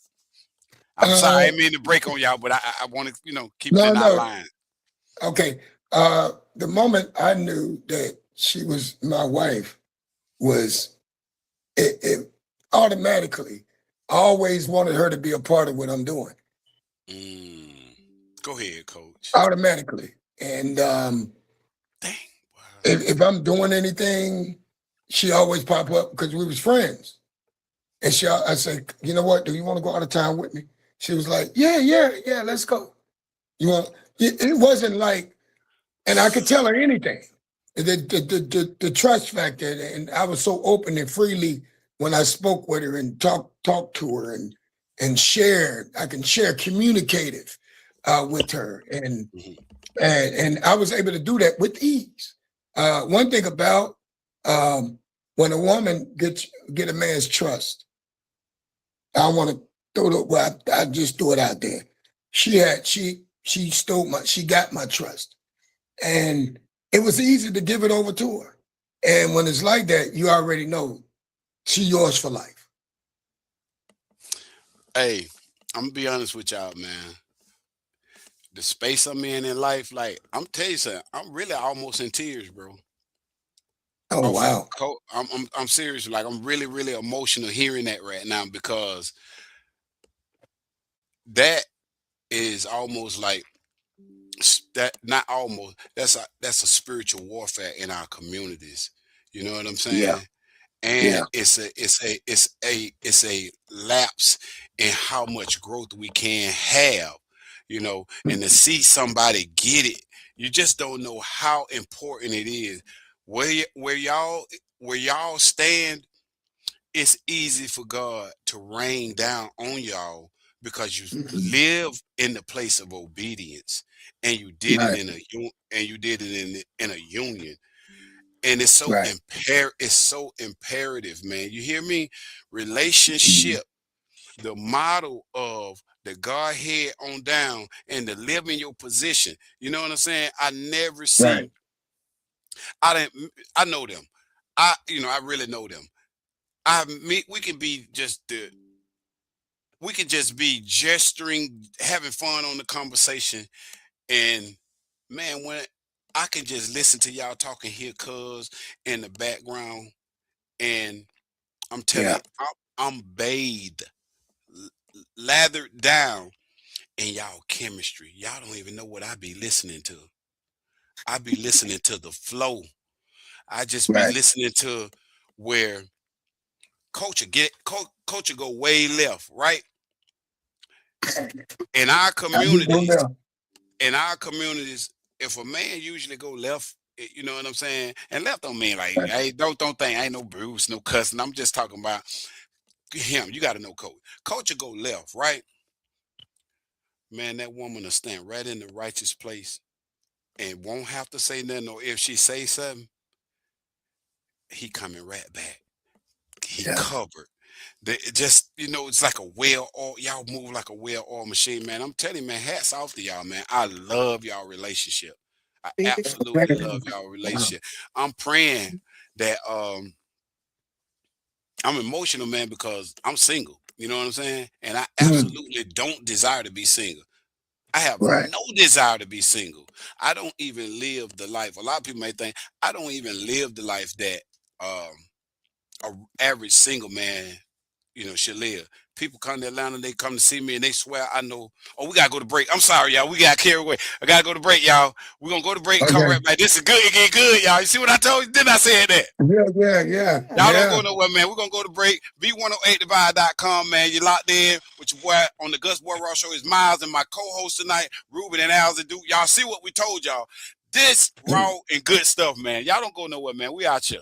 I'm sorry, I didn't mean to break on y'all, but I want to, keep it in our line. Okay. The moment I knew that she was my wife was it automatically. I always wanted her to be a part of what I'm doing. Go ahead, Coach. Automatically. And if I'm doing anything, she always pop up because we was friends. And I said, you know what? Do you want to go out of town with me? She was like, yeah, let's go. It wasn't like, and I could tell her anything. The trust factor, and I was so open and freely when I spoke with her and talked to her and shared. I can share communicative with her, and I was able to do that with ease. One thing about when a woman get a man's trust, I want to throw it. Well, I just threw it out there. She got my trust, and it was easy to give it over to her. And when it's like that, you already know she yours for life. Hey, I'm gonna be honest with y'all, man. The space I'm in life, like I'm telling you something, I'm really almost in tears, bro. Oh wow! I'm serious. Like I'm really, really emotional hearing that right now because that is almost like that. Not almost. That's a spiritual warfare in our communities. You know what I'm saying? Yeah, And yeah. it's a lapse in how much growth we can have, and to see somebody get it, you just don't know how important it is. Where y'all stand, it's easy for God to rain down on y'all because you live in the place of obedience and you did it Right. in a union. And it's so Right. it's so imperative, man. You hear me? Relationship, the model of the Godhead on down and to live in your position. You know what I'm saying? I never Right. see. I know them. I really know them. We can be we can just be gesturing, having fun on the conversation, and man, when I can just listen to y'all talking here, cuz in the background, and I'm telling Yeah. you, I'm bathed, lathered down in y'all chemistry. Y'all don't even know what I be listening to. I be listening to the flow. I just be Right. listening to where culture go way left, right? In our I just don't communities, know. if a man usually go left, you know what I'm saying? And left don't mean like, hey, don't think I ain't no Bruce, no cussing. I'm just talking about him. You got to know coach. Culture go left, right? Man, that woman will stand right in the righteous place and won't have to say nothing. Or if she say something, he coming right back. He Yeah. covered. Just it's like a well oil. Y'all move like a well oil machine, man. I'm telling you, man. Hats off to y'all, man. I love y'all relationship. I absolutely love y'all relationship. I'm praying that I'm emotional, man, because I'm single. You know what I'm saying? And I absolutely don't desire to be single. I have Right. no desire to be single. I don't even live the life. A lot of people may think I don't even live the life that a average single man, should live. People come to Atlanta, they come to see me, and they swear I know. Oh, we got to go to break. I'm sorry, y'all. We got carried away. I got to go to break, y'all. We're going to go to break and come right back. This is good. It get good, y'all. You see what I told you? Didn't I say that? Yeah. Y'all don't go nowhere, man. We're going to go to break. B108divide.com, man. You're locked in with your boy on the Gus Boi Raw show. It's Miles and my co-host tonight, Ruben and Alza Duke. Y'all see what we told y'all. This raw and good stuff, man. Y'all don't go nowhere, man. We out here.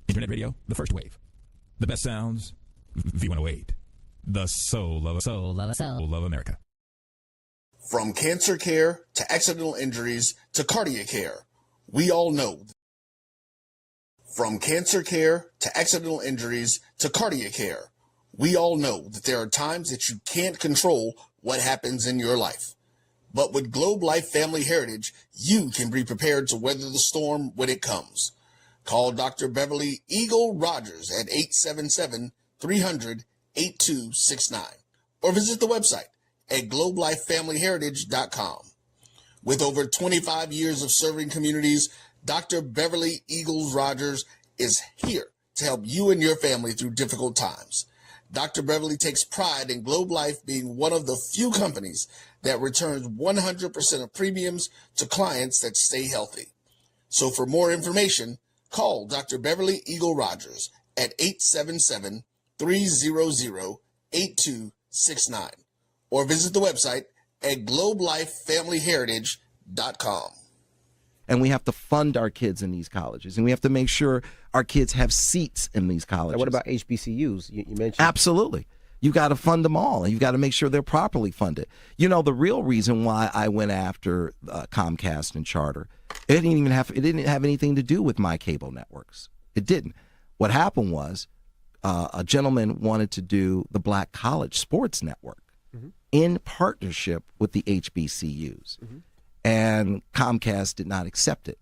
Internet radio, the first wave. The best sounds, V108. The soul of America. From cancer care to accidental injuries to cardiac care, we all know. From cancer care to accidental injuries to cardiac care, we all know that there are times that you can't control what happens in your life. But with Globe Life Family Heritage, you can be prepared to weather the storm when it comes. Call Dr. Beverly Eagle Rogers at 877-300-8269 or visit the website at globelifefamilyheritage.com. With over 25 years of serving communities, Dr. Beverly Eagles Rogers is here to help you and your family through difficult times. Dr. Beverly takes pride in Globe Life being one of the few companies that returns 100% of premiums to clients that stay healthy. So for more information, call Dr. Beverly Eagle Rogers at 877-300-8269 or visit the website at globelifefamilyheritage.com. And we have to fund our kids in these colleges, and we have to make sure our kids have seats in these colleges. Now, what about HBCUs? You mentioned. Absolutely. You got to fund them all, and you've got to make sure they're properly funded. You know, the real reason why I went after Comcast and Charter, it didn't have anything to do with my cable networks. It didn't. What happened was a gentleman wanted to do the Black College Sports Network in partnership with the HBCUs. And Comcast did not accept it.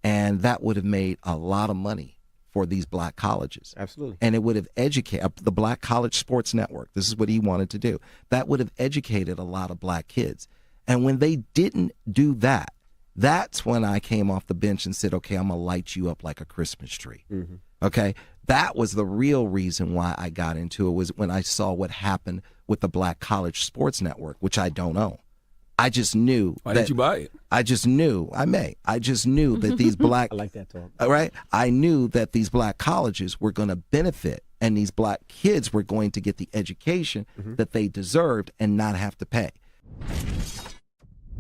And that would have made a lot of money for these black colleges. Absolutely. And it would have educated the Black College Sports Network. This is what he wanted to do. That would have educated a lot of black kids. And when they didn't do that, that's when I came off the bench and said, okay, I'm going to light you up like a Christmas tree. Okay? That was the real reason why I got into it, was when I saw what happened with the Black College Sports Network, which I don't own. I just knew. Why didn't you buy it? I just knew. I just knew that these black. I like that talk. Right? I knew that these black colleges were going to benefit, and these black kids were going to get the education that they deserved and not have to pay.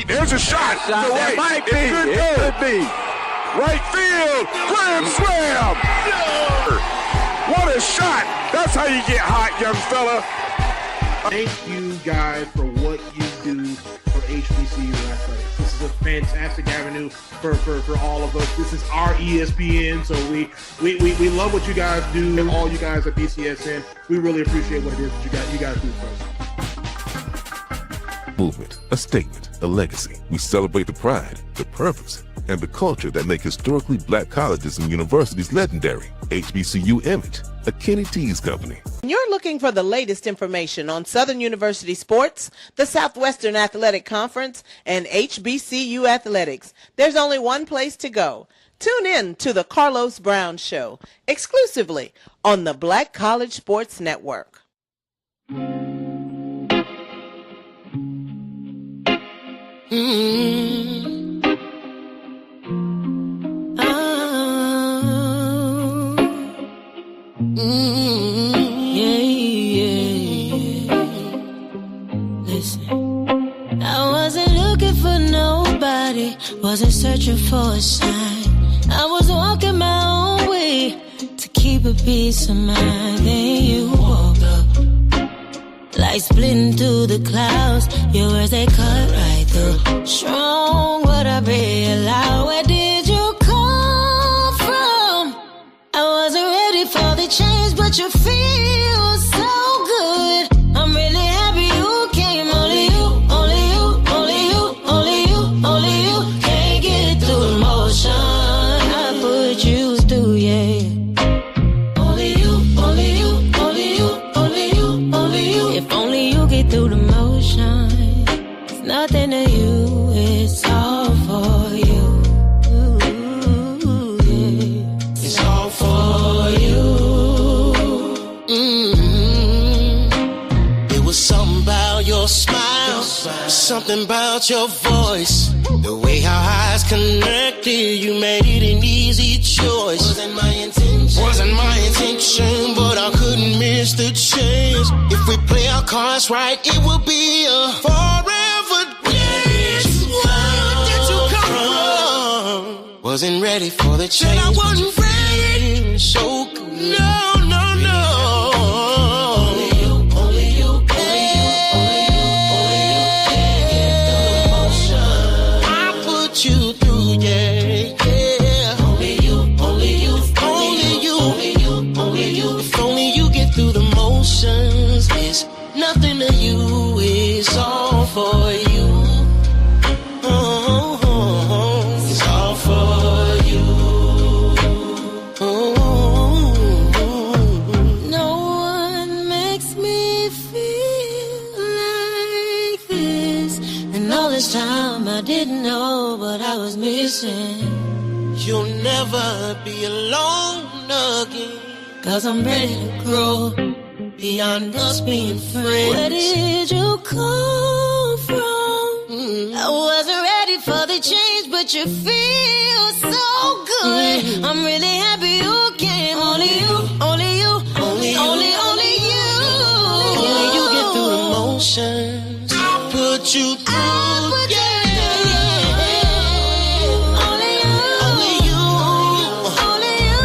There's a shot. It might be. It could be. Right field. Grand slam. What a shot. That's how you get hot, young fella. Thank you guys for what you do for HBCU athletics. This is a fantastic avenue for all of us. This is our ESPN, so we love what you guys do, and all you guys at BCSN. We really appreciate what it is that you guys do for us. Movement, a statement, a legacy. We celebrate the pride, the purpose, and the culture that make historically black colleges and universities legendary. HBCU Image, a Kenny T's company. You're looking for the latest information on Southern University sports, the Southwestern Athletic Conference, and HBCU athletics. There's only one place to go. Tune in to the Carlos Brown Show, exclusively on the Black College Sports Network. Listen, I wasn't looking for nobody, wasn't searching for a sign. I was walking my own way to keep a peace of mind. Then you woke up, light splitting through the clouds. Your words, they cut right through. Strong, what I realized. Where did you come from? I wasn't ready for the change, but you feel so good. I'm really happy you came. Only you, only you, only you, only you, only you can't get through emotion I put you through, yeah. Only you, only you, only you, only you, only you. If only you get through the motion. It's nothing to you, it's all for you. It's all for you. something about your voice. The way our eyes connected, you made it an easy choice. Wasn't my intention, but I couldn't miss the chance. If we play our cards right, it will be a forever dance. Where did you come from? Wasn't ready for the change. I wasn't ready. So good. No, no, no. Only you, only you, only you, only you, can't get through the motion. I put you through, yeah, yeah. Only you, only you, only you, only you, only you. If only you get through the motions, it's nothing to you, it's all for you. It's all for you. No one makes me feel like this. And all this time I didn't know what I was missing. You'll never be alone again. 'Cause I'm ready to grow beyond us being friends. Where did you come from? I wasn't ready for the change, but you feel so good. I'm really happy you came. Only you, only you, only you, only you. Only you get through the motions. I put you through, yeah. Only you, only you, only you, only you,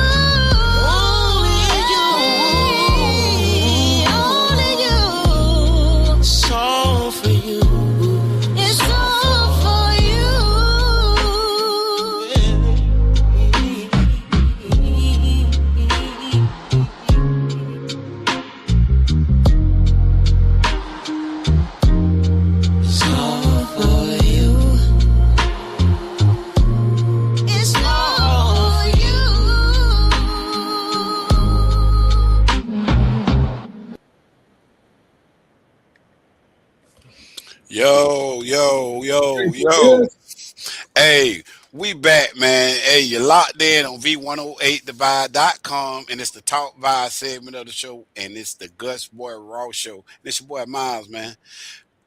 only you. It's all for you. It's all for you. It's all for you. It's all for you. Yo, yo, yo, yo. Hey, we back, man. Hey, you're locked in on V108thevide.com, and it's the Talk Vibe segment of the show, and it's the Gus Boi Raw show. And it's your boy Miles, man.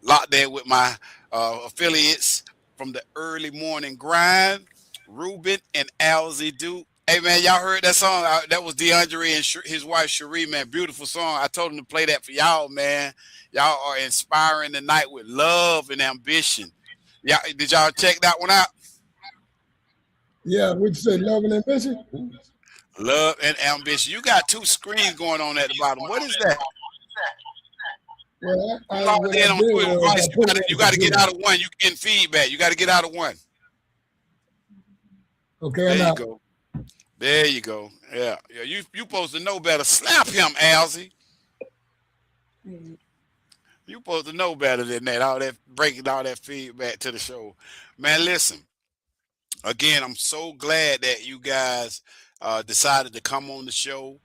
Locked in with my affiliates from the early morning grind, Ruben and Alzy Duke. Hey, man, y'all heard that song? That was DeAndre and his wife, Cherie, man. Beautiful song. I told him to play that for y'all, man. Y'all are inspiring the night with love and ambition. Y'all, did y'all check that one out? Yeah, what'd you say, love and ambition? Love and ambition. You got two screens going on at the bottom. What is that? Well, Logged in on Twitter device. You got to get out of one. You getting feedback. You got to get out of one. Okay, There I'm you out. go. There you go. Yeah. You supposed to know better. Slap him, Alzy. You supposed to know better than that. All that breaking all that feedback to the show. Man, listen. Again, I'm so glad that you guys decided to come on the show.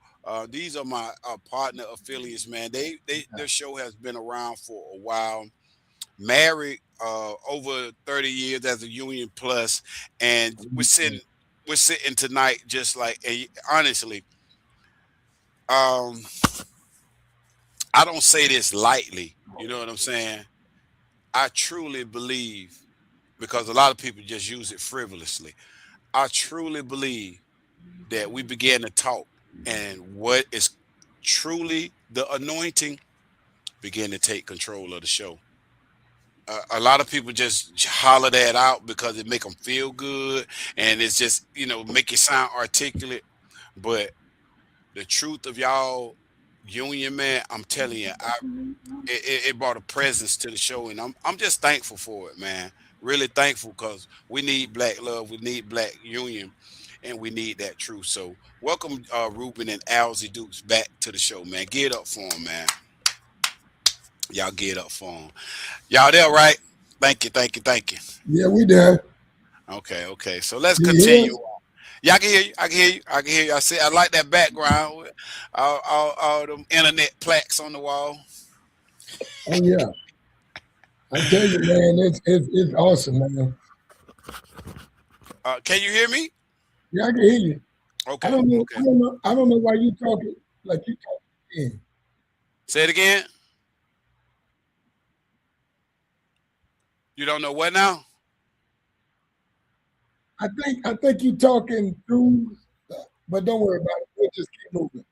These are my partner affiliates, man. Their show has been around for a while. Married over 30 years as a union plus, and we're sitting tonight just like honestly. I don't say this lightly. You know what I'm saying? I truly believe, because a lot of people just use it frivolously. I truly believe that we began to talk, and what is truly the anointing began to take control of the show. A lot of people just holler that out because it make them feel good, and it's just, make it sound articulate. But the truth of y'all union, man, I'm telling you, it brought a presence to the show, and I'm just thankful for it, man. Really thankful, because we need black love, we need black union, and we need that truth. So welcome Ruben and Alzy Dukes back to the show, man. Get up for them, man. Y'all get up for them. Y'all there, right? Thank you. Yeah, we there. Okay. So let's You continue. hear? Yeah, I can hear you. I like that background with all them internet plaques on the wall. Oh yeah. I tell you, man, it's awesome, man. Can you hear me? Yeah, I can hear you. Okay. I don't know why you talking like you talking again. Say it again. You don't know what now? I think you talking through, but don't worry about it. We'll just keep moving.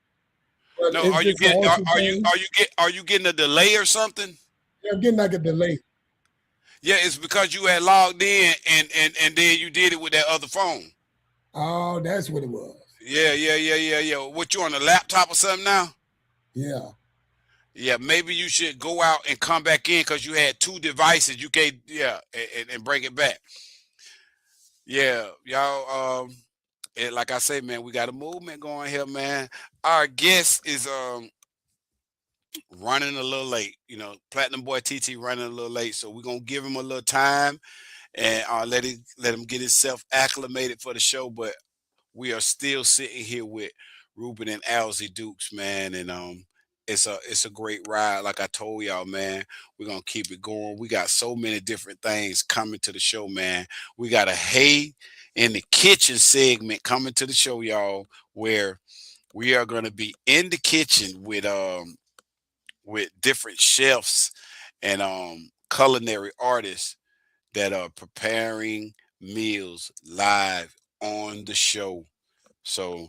But No, it's are you just an get awesome thing. are you getting a delay or something? Yeah, I'm getting like a delay. Yeah, it's because you had logged in and then you did it with that other phone. Oh, that's what it was. Yeah. What, you on a laptop or something now? Yeah. Yeah, maybe you should go out and come back in because you had two devices. You can't, yeah, and bring it back. Yeah, y'all. And like I say, man, we got a movement going here, man. Our guest is running a little late. You know, Platinum Boy TT running a little late, so we're gonna give him a little time and let him get himself acclimated for the show. But we are still sitting here with Ruben and Alzy Dukes, man, and it's a great ride. Like I told y'all, man, we're gonna keep it going. We got so many different things coming to the show, man. We got a Hey in the Kitchen segment coming to the show, y'all, where we are gonna be in the kitchen with different chefs and culinary artists that are preparing meals live on the show. So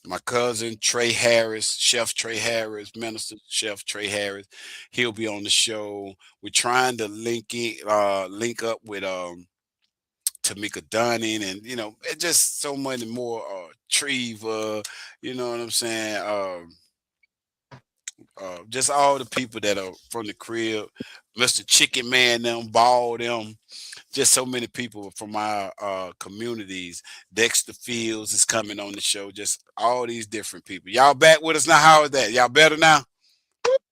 my cousin Trey Harris, Chef Trey Harris, Minister Chef Trey Harris, he'll be on the show. We're trying to link up with Tamika Dunning and just so many more Treva, you know what I'm saying? Just all the people that are from the crib, Mr. Chicken Man, them, Ball, them, just so many people from our communities. Dexter Fields is coming on the show. Just all these different people. Y'all back with us now? How is that? Y'all better now?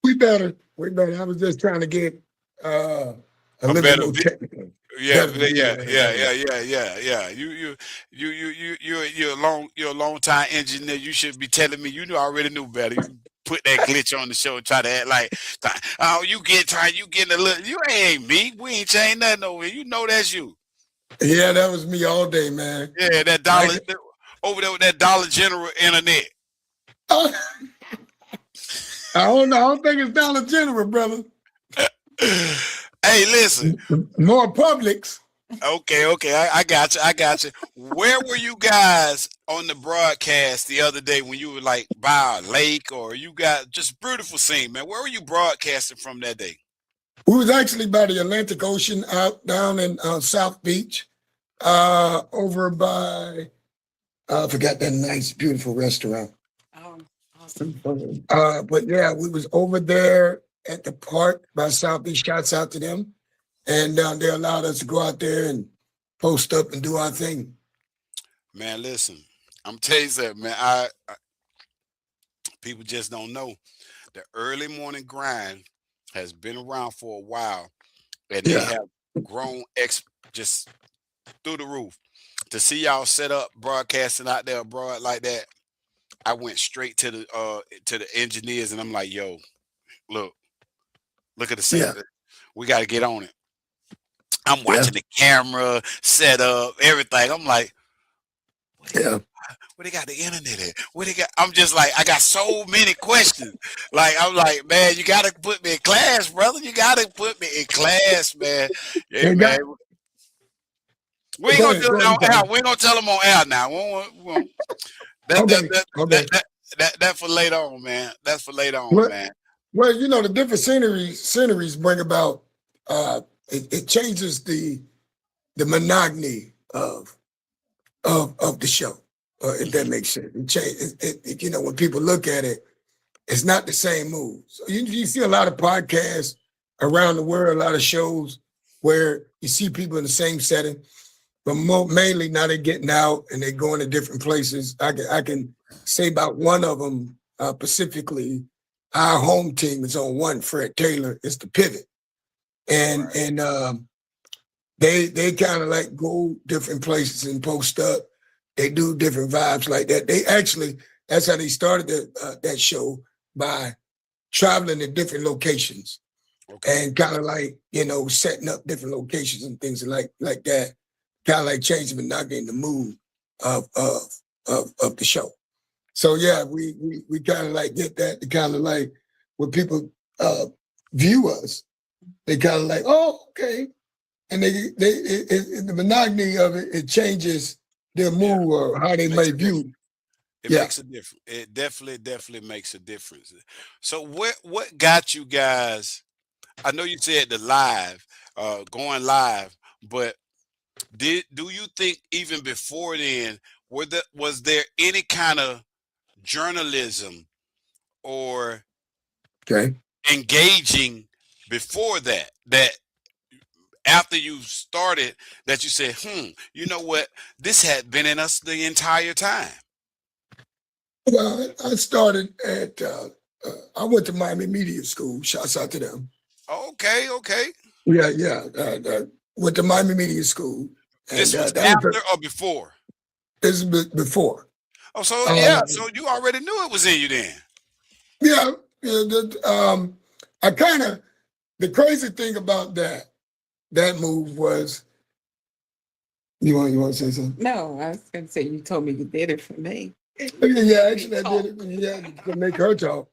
We better. We better. I was just trying to get a little bit better more technical. Yeah, Better video and yeah. You're a long time engineer. You should be telling me. You already knew better. You put that glitch on the show and try to act like, oh, you getting a little. You ain't me. We ain't changed nothing over here. You know that's you. Yeah, that was me all day, man. Yeah, that dollar over there with that Dollar General internet. I don't know. I don't think it's Dollar General, brother. Hey, listen. More Publix. Okay. I got you. Where were you guys on the broadcast the other day when you were like by a lake or you got just beautiful scene, man? Where were you broadcasting from that day? We was actually by the Atlantic Ocean out down in South Beach, over by, I forgot that nice, beautiful restaurant. Oh, awesome. But yeah, we was over there at the park by South Beach. Shouts out to them. And they allowed us to go out there and post up and do our thing. Man, listen, I'm telling you something, man. I people just don't know. The early morning grind has been around for a while, and they have grown just through the roof. To see y'all set up broadcasting out there abroad like that, I went straight to the engineers, and I'm like, yo, look at the set. Yeah. We got to get on it. I'm watching the camera set up, everything. I'm like, where they got the internet at? Where they got? I'm just like, I got so many questions. Like, I'm like, man, you got to put me in class, brother. You got to put me in class, man. Yeah, man. We ain't gonna do it on air. We ain't gonna tell them on air now. That for later on, man. That's for later on, man. Well, you know, the different sceneries bring about. It changes the monotony of the show, if that makes sense. It you know, when people look at it, it's not the same move. So you see a lot of podcasts around the world, a lot of shows where you see people in the same setting, but mainly now they're getting out and they're going to different places. I can say about one of them specifically. Our home team is on one. Fred Taylor. It's the Pivot. And they kind of like go different places and post up. They do different vibes like that. They actually, that's how they started that show, by traveling to different locations and kind of like, you know, setting up different locations and things like that. Kind of like changing the monotony and the mood of the show. So yeah, we kind of like get that to kind of like when people view us. They kind of like, oh, okay. and the monotony of it changes their mood or how they may view. It makes a difference. It definitely makes a difference. So what got you guys? I know you said the live, going live, but do you think even before then was there any kind of journalism or engaging before that after you started that you said, you know what, this had been in us the entire time? Well, I started at I went to Miami Media School. Shouts out to them. Okay. Yeah. Went to Miami Media School. And, This was after or before? This was before. Oh, so so you already knew it was in you then. Yeah. I kind of, the crazy thing about that move was, you want to say something? No, I was going to say you told me you did it for me. Yeah, actually I did it to make her talk.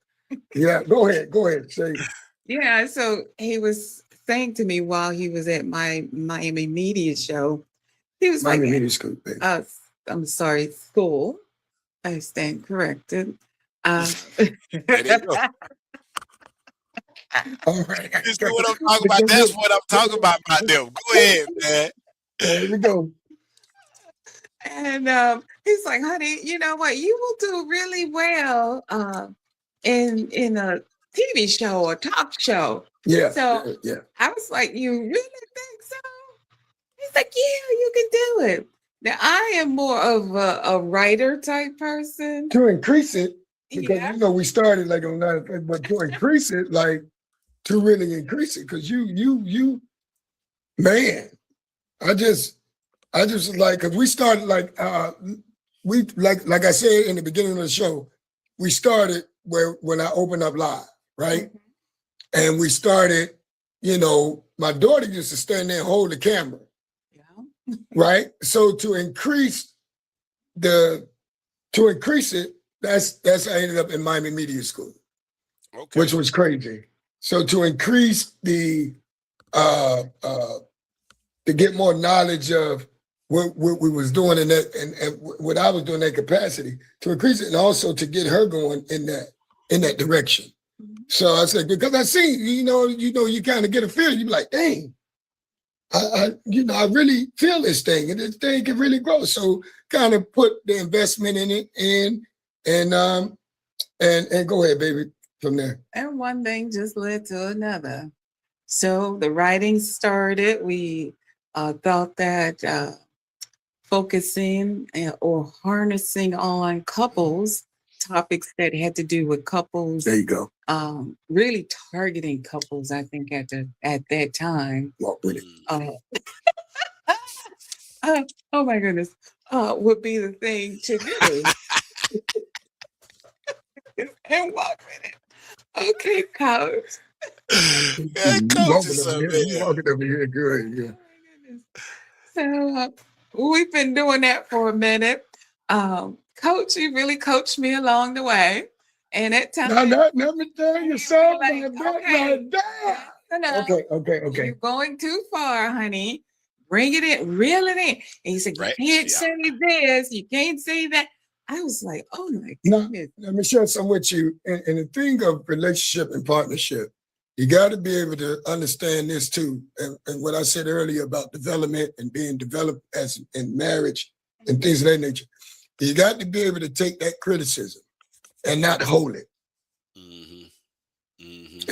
Yeah, go ahead, say it. Yeah, so he was saying to me while he was at my Miami Media show, he was Miami like, Media School, baby. I'm sorry, school. I stand corrected. There you go. All right. You see what I'm talking about? That's what I'm talking about them. Go ahead, man. There we go. And he's like, honey, you know what? You will do really well in a TV show or talk show. Yeah. So yeah. I was like, you really think so? He's like, yeah, you can do it. Now I am more of a writer type person. To increase it, because we started like on that, but to increase it, like to really increase it, because you, man, I just like, because we started like like I said in the beginning of the show, we started when I opened up live, right? And we started, my daughter used to stand there and hold the camera. Right? So to increase it, that's how I ended up in Miami Media School. Okay. Which was crazy. So to increase to get more knowledge of what we was doing in that and what I was doing in that capacity, to increase it, and also to get her going in that direction. So I said, because I see, you kind of get a feel, you be like, dang, I really feel this thing, and this thing can really grow. So kind of put the investment in it and go ahead, baby, from there. And one thing just led to another. So the writing started. We thought that focusing or harnessing on couples, topics that had to do with couples. There you go. Really targeting couples, I think, at that time. Walk with it. Oh my goodness. Would be the thing to do. And walk with it. Okay, coach. Coach is so You walking over here, good, yeah. So we've been doing that for a minute. Coach, you really coached me along the way. And at times, let me tell you something about that. Okay. You're going too far, honey. Bring it in, reel it in. And he said, you can't say this, you can't say that. I was like, oh my goodness. Now, let me share something with you. And the thing of relationship and partnership, you got to be able to understand this too. And what I said earlier about development and being developed as in marriage and things of that nature. You got to be able to take that criticism and not hold it.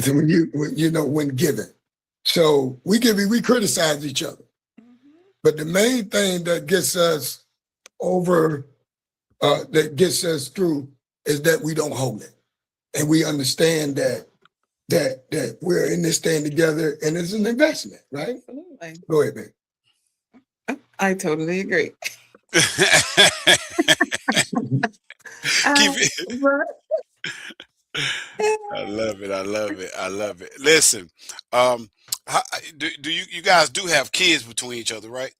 When given. So we criticize each other. But the main thing that gets us over, that gets us through, is that we don't hold it. And we understand that we're in this thing together, and it's an investment, right? Absolutely. Go ahead, babe. I totally agree. I love it. Listen, do you guys do have kids between each other, right?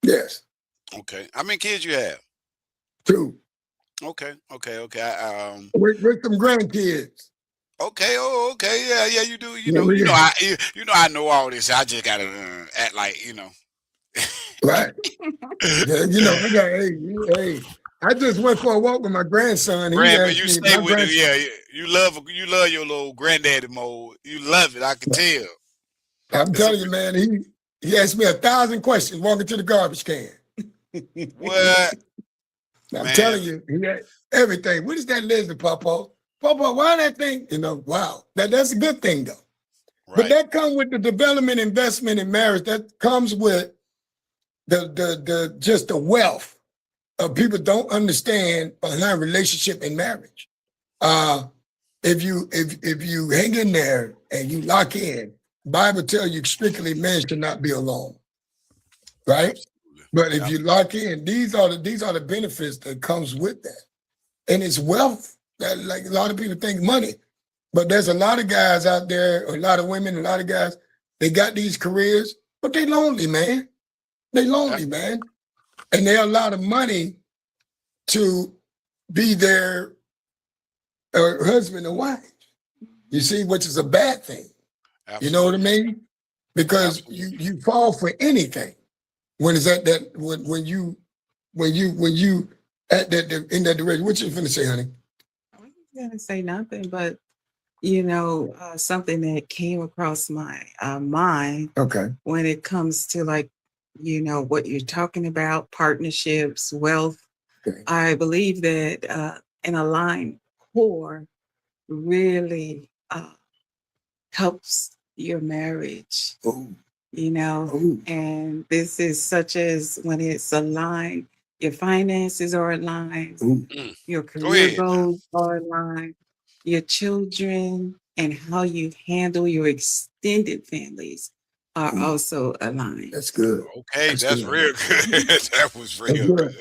Yes. Okay. How many kids you have? 2. Okay. With some grandkids. Okay, oh, okay, yeah, you do. Yeah, we I know all this. I just gotta act like right. Yeah, I got hey. I just went for a walk with my grandson. He Grandma, asked you me, stay my with it. grandson. Yeah, you love your little granddaddy mode. You love it. I can tell. I'm It's a telling you, man. He asked me 1,000 questions walking to the garbage can. what I'm man, telling you, he had everything. What is that lizard, Papa? Papa, why that thing? Wow. That's a good thing though. But right? that comes with the development investment in marriage. That comes with the just the wealth of people don't understand behind relationship and marriage. If you hang in there and you lock in, Bible tells you strictly man should not be alone, right? Absolutely. But if you lock in, these are the benefits that comes with that, and it's wealth that like a lot of people think money, but there's a lot of guys out there, a lot of women, a lot of guys. They got these careers, but they lonely, man. They lonely, man, and they allow the money to be their husband or wife. You see, which is a bad thing. Absolutely. You know what I mean? Because Absolutely. you fall for anything when it's at that when you at that in that direction. What you finna say, honey? I was gonna say nothing, but something that came across my mind Okay. when it comes to what you're talking about, partnerships, wealth. Okay. I believe that an aligned core really helps your marriage. Ooh. And this is such as when it's aligned, your finances are aligned, your Go career ahead. goals are aligned, your children and how you handle your extended families are also aligned. That's good. Okay, That's that's good. real good. That was That's real good.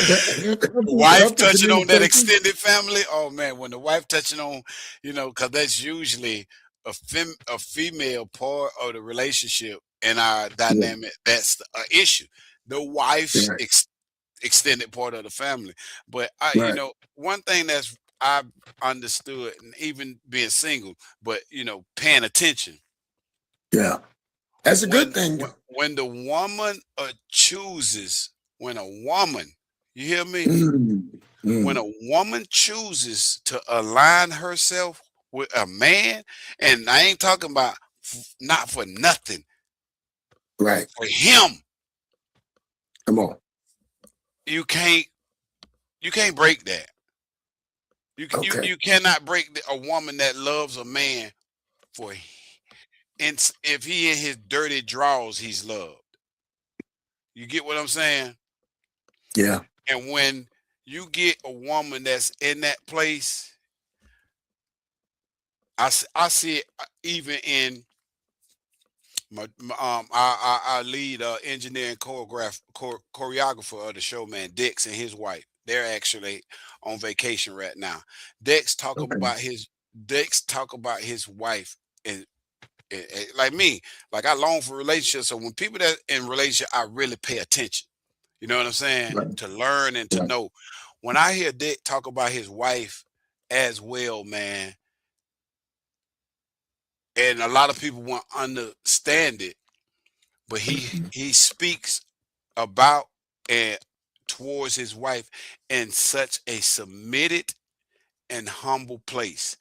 good. Wife Help the touching on that communication. extended family. Oh man, when the wife touching on, because that's usually a female part of the relationship in our Yeah. dynamic. That's an issue. The wife's Right. extended part of the family. But Right. one thing that's I understood, and even being single, but paying attention Yeah. That's a good when thing, when, though. when the woman chooses, when a woman, you hear me? Mm. When Mm. a woman chooses to align herself with a man, and I ain't talking about not for nothing, Right. for him, Come on. you can't break that. Okay. You cannot break a woman that loves a man for and if he in his dirty drawers he's loved. You get what I'm saying? Yeah. And when you get a woman that's in that place, I see it even in our lead engineer and choreographer of the show, man, Dex and his wife. They're actually on vacation right now. Dex talk Okay. about his wife and like me, like I long for relationships. So when people that in relationship, I really pay attention. You know what I'm saying? Right. To learn and to Right. know. When I hear Dick talk about his wife as well, man, and a lot of people won't understand it, but he speaks about and towards his wife in such a submitted and humble place.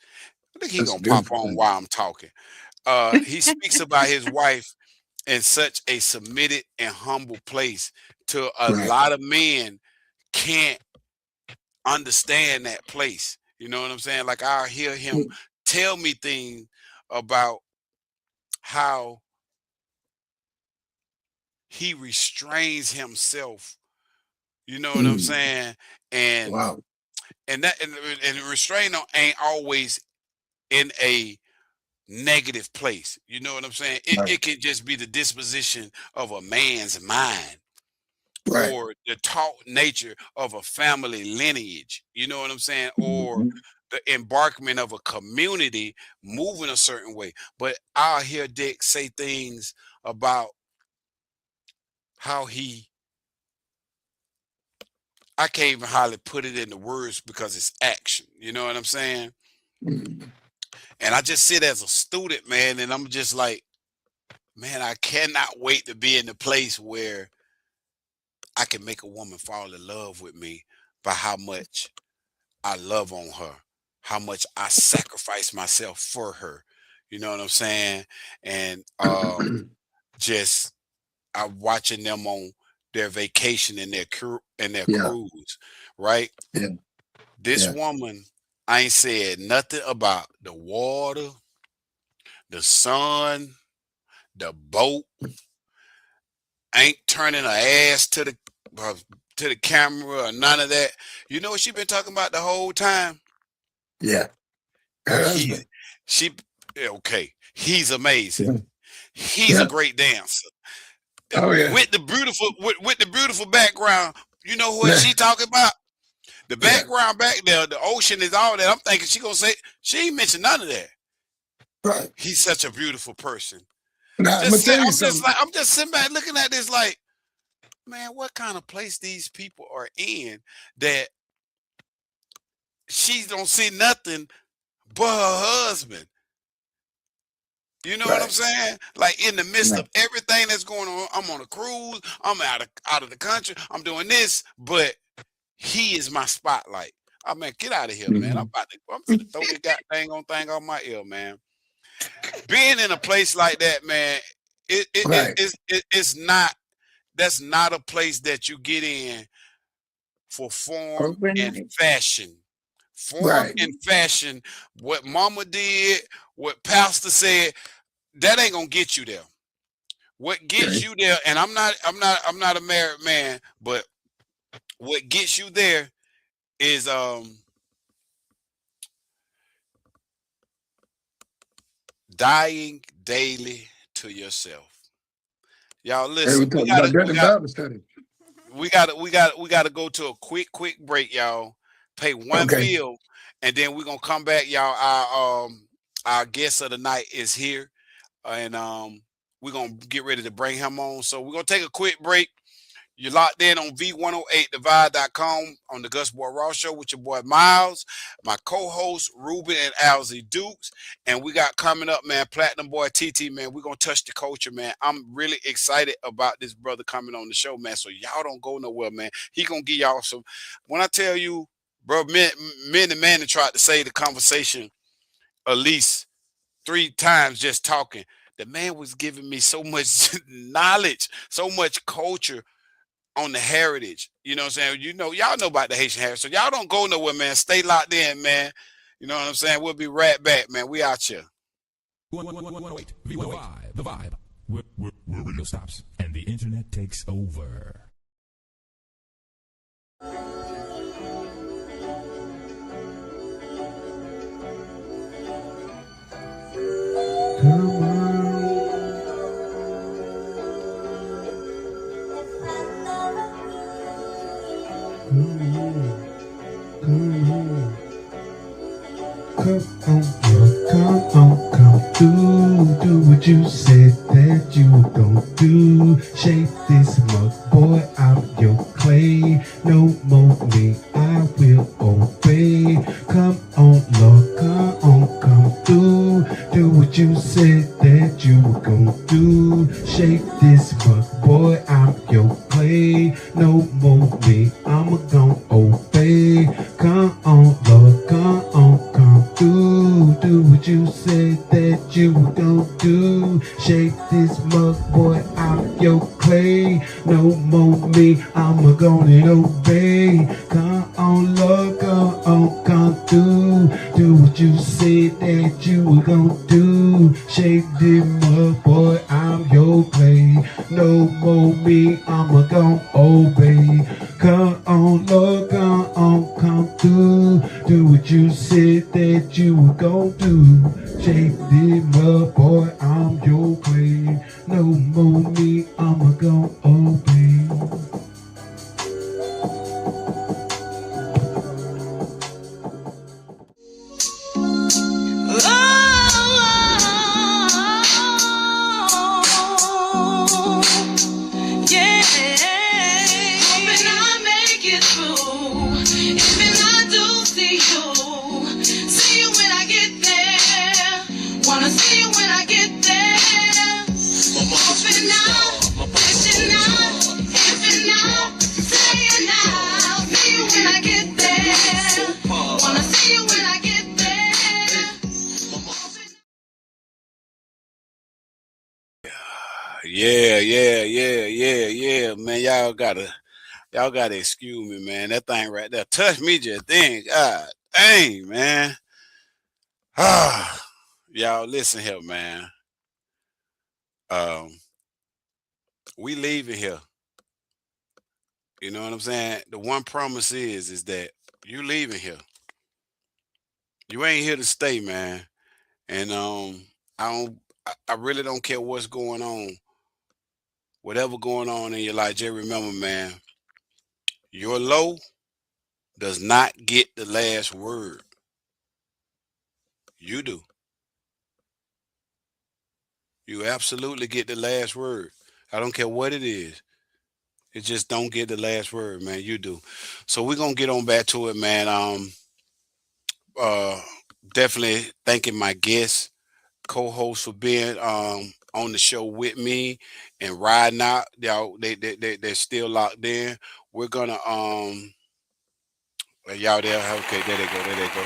I think he That's a gonna pop beautiful on thing. while I'm talking. He speaks about his wife in such a submitted and humble place to a Right. lot of men can't understand that place. You know what I'm saying? Like I hear him tell me things about how he restrains himself. You know what I'm Mm. saying? And Wow. and restraint ain't always in a negative place. You know what I'm saying? Right. It can just be the disposition of a man's mind Right. or the taught nature of a family lineage. You know what I'm saying? Or Mhm. the embarkment of a community moving a certain way. But I'll hear Dick say things about how I can't even hardly put it into words because it's action. You know what I'm saying? Mm. And I just sit as a student, man, and I'm just like, man, I cannot wait to be in the place where I can make a woman fall in love with me by how much I love on her, how much I sacrifice myself for her. You know what I'm saying? And just I'm watching them on their vacation and their Yeah. cruise, right? Yeah. This Yeah. woman ain't said nothing about the water, the sun, the boat, ain't turning her ass to the camera or none of that. You know what she been talking about the whole time? Yeah. Her He, husband. she, okay. He's amazing. Yeah. He's a Yeah. great dancer. Oh yeah. With the beautiful background. You know what she talking about? The background back there, the ocean is all that. I'm thinking she gonna say she ain't mentioned none of that. Right. He's such a beautiful person. Now, I'm gonna tell you something. I'm just sitting back looking at this like, man, what kind of place these people are in that she don't see nothing but her husband. You know what I'm saying? Like in the midst of everything that's going on, I'm on a cruise, I'm out of the country, I'm doing this, but he is my spotlight. Oh man, get out of here, man. I'm gonna throw this goddamn thing on my ear, man. Being in a place like that, man, it's not, that's not a place that you get in for form and fashion. Form and fashion, what mama did, what pastor said, that ain't gonna get you there. What gets you there, and I'm not a married man, but what gets you there is dying daily to yourself. Y'all listen, we gotta go to a quick break, y'all. Pay one bill, and then we're gonna come back, y'all. Our guest of the night is here, and we're gonna get ready to bring him on. So we're gonna take a quick break. You're locked in on V108Divide.com on the Gus Boi Raw Show with your boy Miles, my co-host Ruben and Alzy Dukes, and we got coming up, man, Platinum Boy TT, man. We're gonna touch the culture, man. I'm really excited about this brother coming on the show, man. So y'all don't go nowhere, man. He gonna give y'all some. When I tell you, bro, me and the man that tried to say the conversation at least 3 times just talking. The man was giving me so much knowledge, so much culture on the heritage. You know what I'm saying? You know, y'all know about the Haitian heritage. So y'all don't go nowhere, man. Stay locked in, man. You know what I'm saying? We'll be right back, man. We out here. Wait, the vibe. Where radio stops and the internet takes over. Do what you said that you were gonna do. Shape this mug, boy, I'm your clay. No more me, I will obey. Come on, Lord, come through. Do what you said that you were gonna do. Shape this mug, boy, I'm your clay. No more me, I'm gonna obey. Come on, Lord, come through. Do what you said that you were gonna do. Shake this mug, boy, I'm your clay. No more me, I'm gonna obey. Come on, Lord, come through. Do what you said that you were gonna do. Shake this mug, boy, I'm your clay. No more me, I'm gonna obey. Come on, Lord, come through. Do what you said that you were gonna do. Shake this mud, boy, I'm your clay. No more me, I'm gonna obey. See you when I get there. Yeah, man. Y'all gotta excuse me, man. That thing right there touched me just then. God dang, man. Ah, y'all listen here, man. Um, we leaving here. You know what I'm saying? The one promise is that you leaving here. You ain't here to stay, man. And I really don't care what's going on. Whatever going on in your life, just remember, man, your low does not get the last word. You do. You absolutely get the last word. I don't care what it is. It just don't get the last word, man. You do. So we're gonna get on back to it, man. Uh Definitely thanking my guests, co-hosts for being on the show with me and riding out. Y'all they're still locked in. We're gonna y'all there. Okay, there they go, there they go.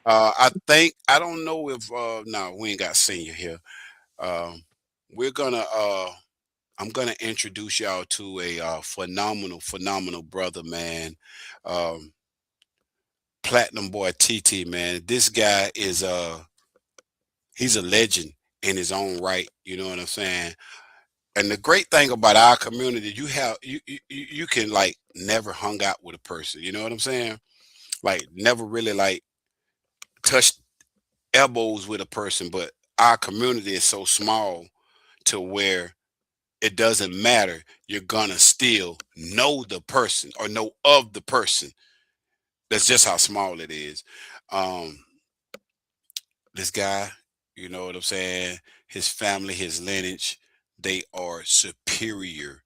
I think I don't know if no, we ain't got senior here. We're gonna I'm gonna introduce y'all to a phenomenal brother, man. Um, Platinum Boy TT, man. This guy is he's a legend in his own right. You know what I'm saying? And the great thing about our community, you can like never hung out with a person. You know what I'm saying? Like never really like touched elbows with a person, but our community is so small to where it doesn't matter. You're gonna still know the person or know of the person. That's just how small it is. Um, this guy, you know what I'm saying? His family, his lineage, they are superior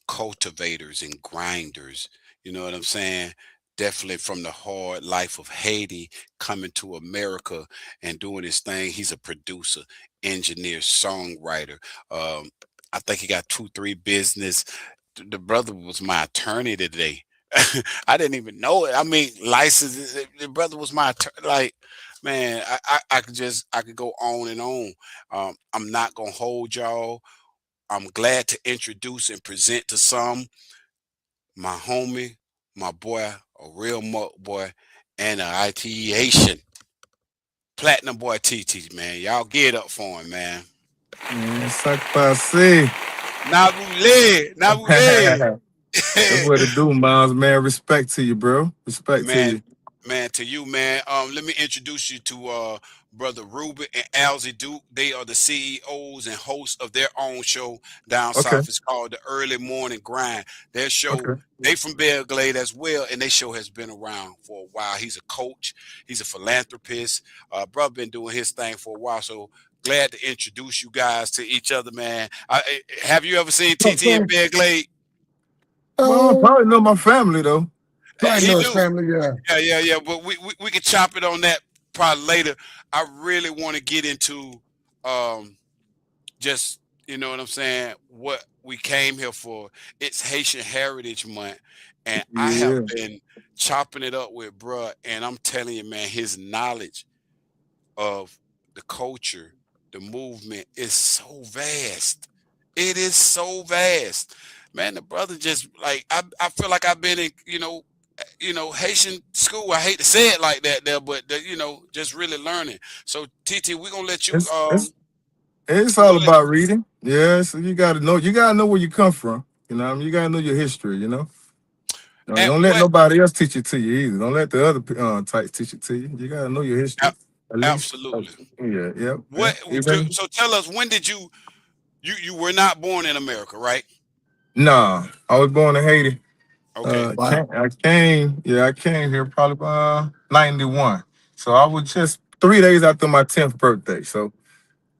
cultivators and grinders. You know what I'm saying? Definitely from the hard life of Haiti, coming to America and doing his thing. He's a producer, engineer, songwriter. I think he got 2, 3 business. The brother was my attorney today. I didn't even know it. I mean, license. The brother was my attorney. Like, man, I could go on and on. I'm not gonna hold y'all. I'm glad to introduce and present to some my homie, my boy, a real muck boy, and a ITEation. Platinum Boy TT, man. Y'all get up for him, man. Sakpase. Nabule. That's what it do, Miles, man. Respect to you, bro. Respect to Man, you. man, to you, man. Let me introduce you to brother Ruben and Alzy Duke. They are the CEOs and hosts of their own show down Okay. south. It's called the Early Morning Grind. Their show, Okay. they from Belgrade as well, and their show has been around for a while. He's a coach, he's a philanthropist. Brother been doing his thing for a while. So glad to introduce you guys to each other, man. Have you ever seen TT in Belgrade? Well, I probably know my family though. Probably He know his do. family, yeah. Yeah. But we can chop it on that probably later. I really want to get into just, you know what I'm saying, what we came here for. It's Haitian Heritage Month, and I have Yeah. been chopping it up with bruh, and I'm telling you, man, his knowledge of the culture, the movement is so vast. It is so vast. Man, the brother just like I feel like I've been in, Haitian school. I hate to say it like that there, but just really learning. So TT, we're gonna let you It's it's it's we're all gonna let about reading. Yeah, so you gotta know where you come from. You know what I mean? You gotta know your history, you know. and Don't let nobody else teach it to you either. Don't let the other types teach it to you. You gotta know your history. At least. absolutely. Yeah. Even So tell us, when did you were not born in America, right? nah, I was born in Haiti. Okay. I came here probably by 91. So I was just 3 days after my 10th birthday. So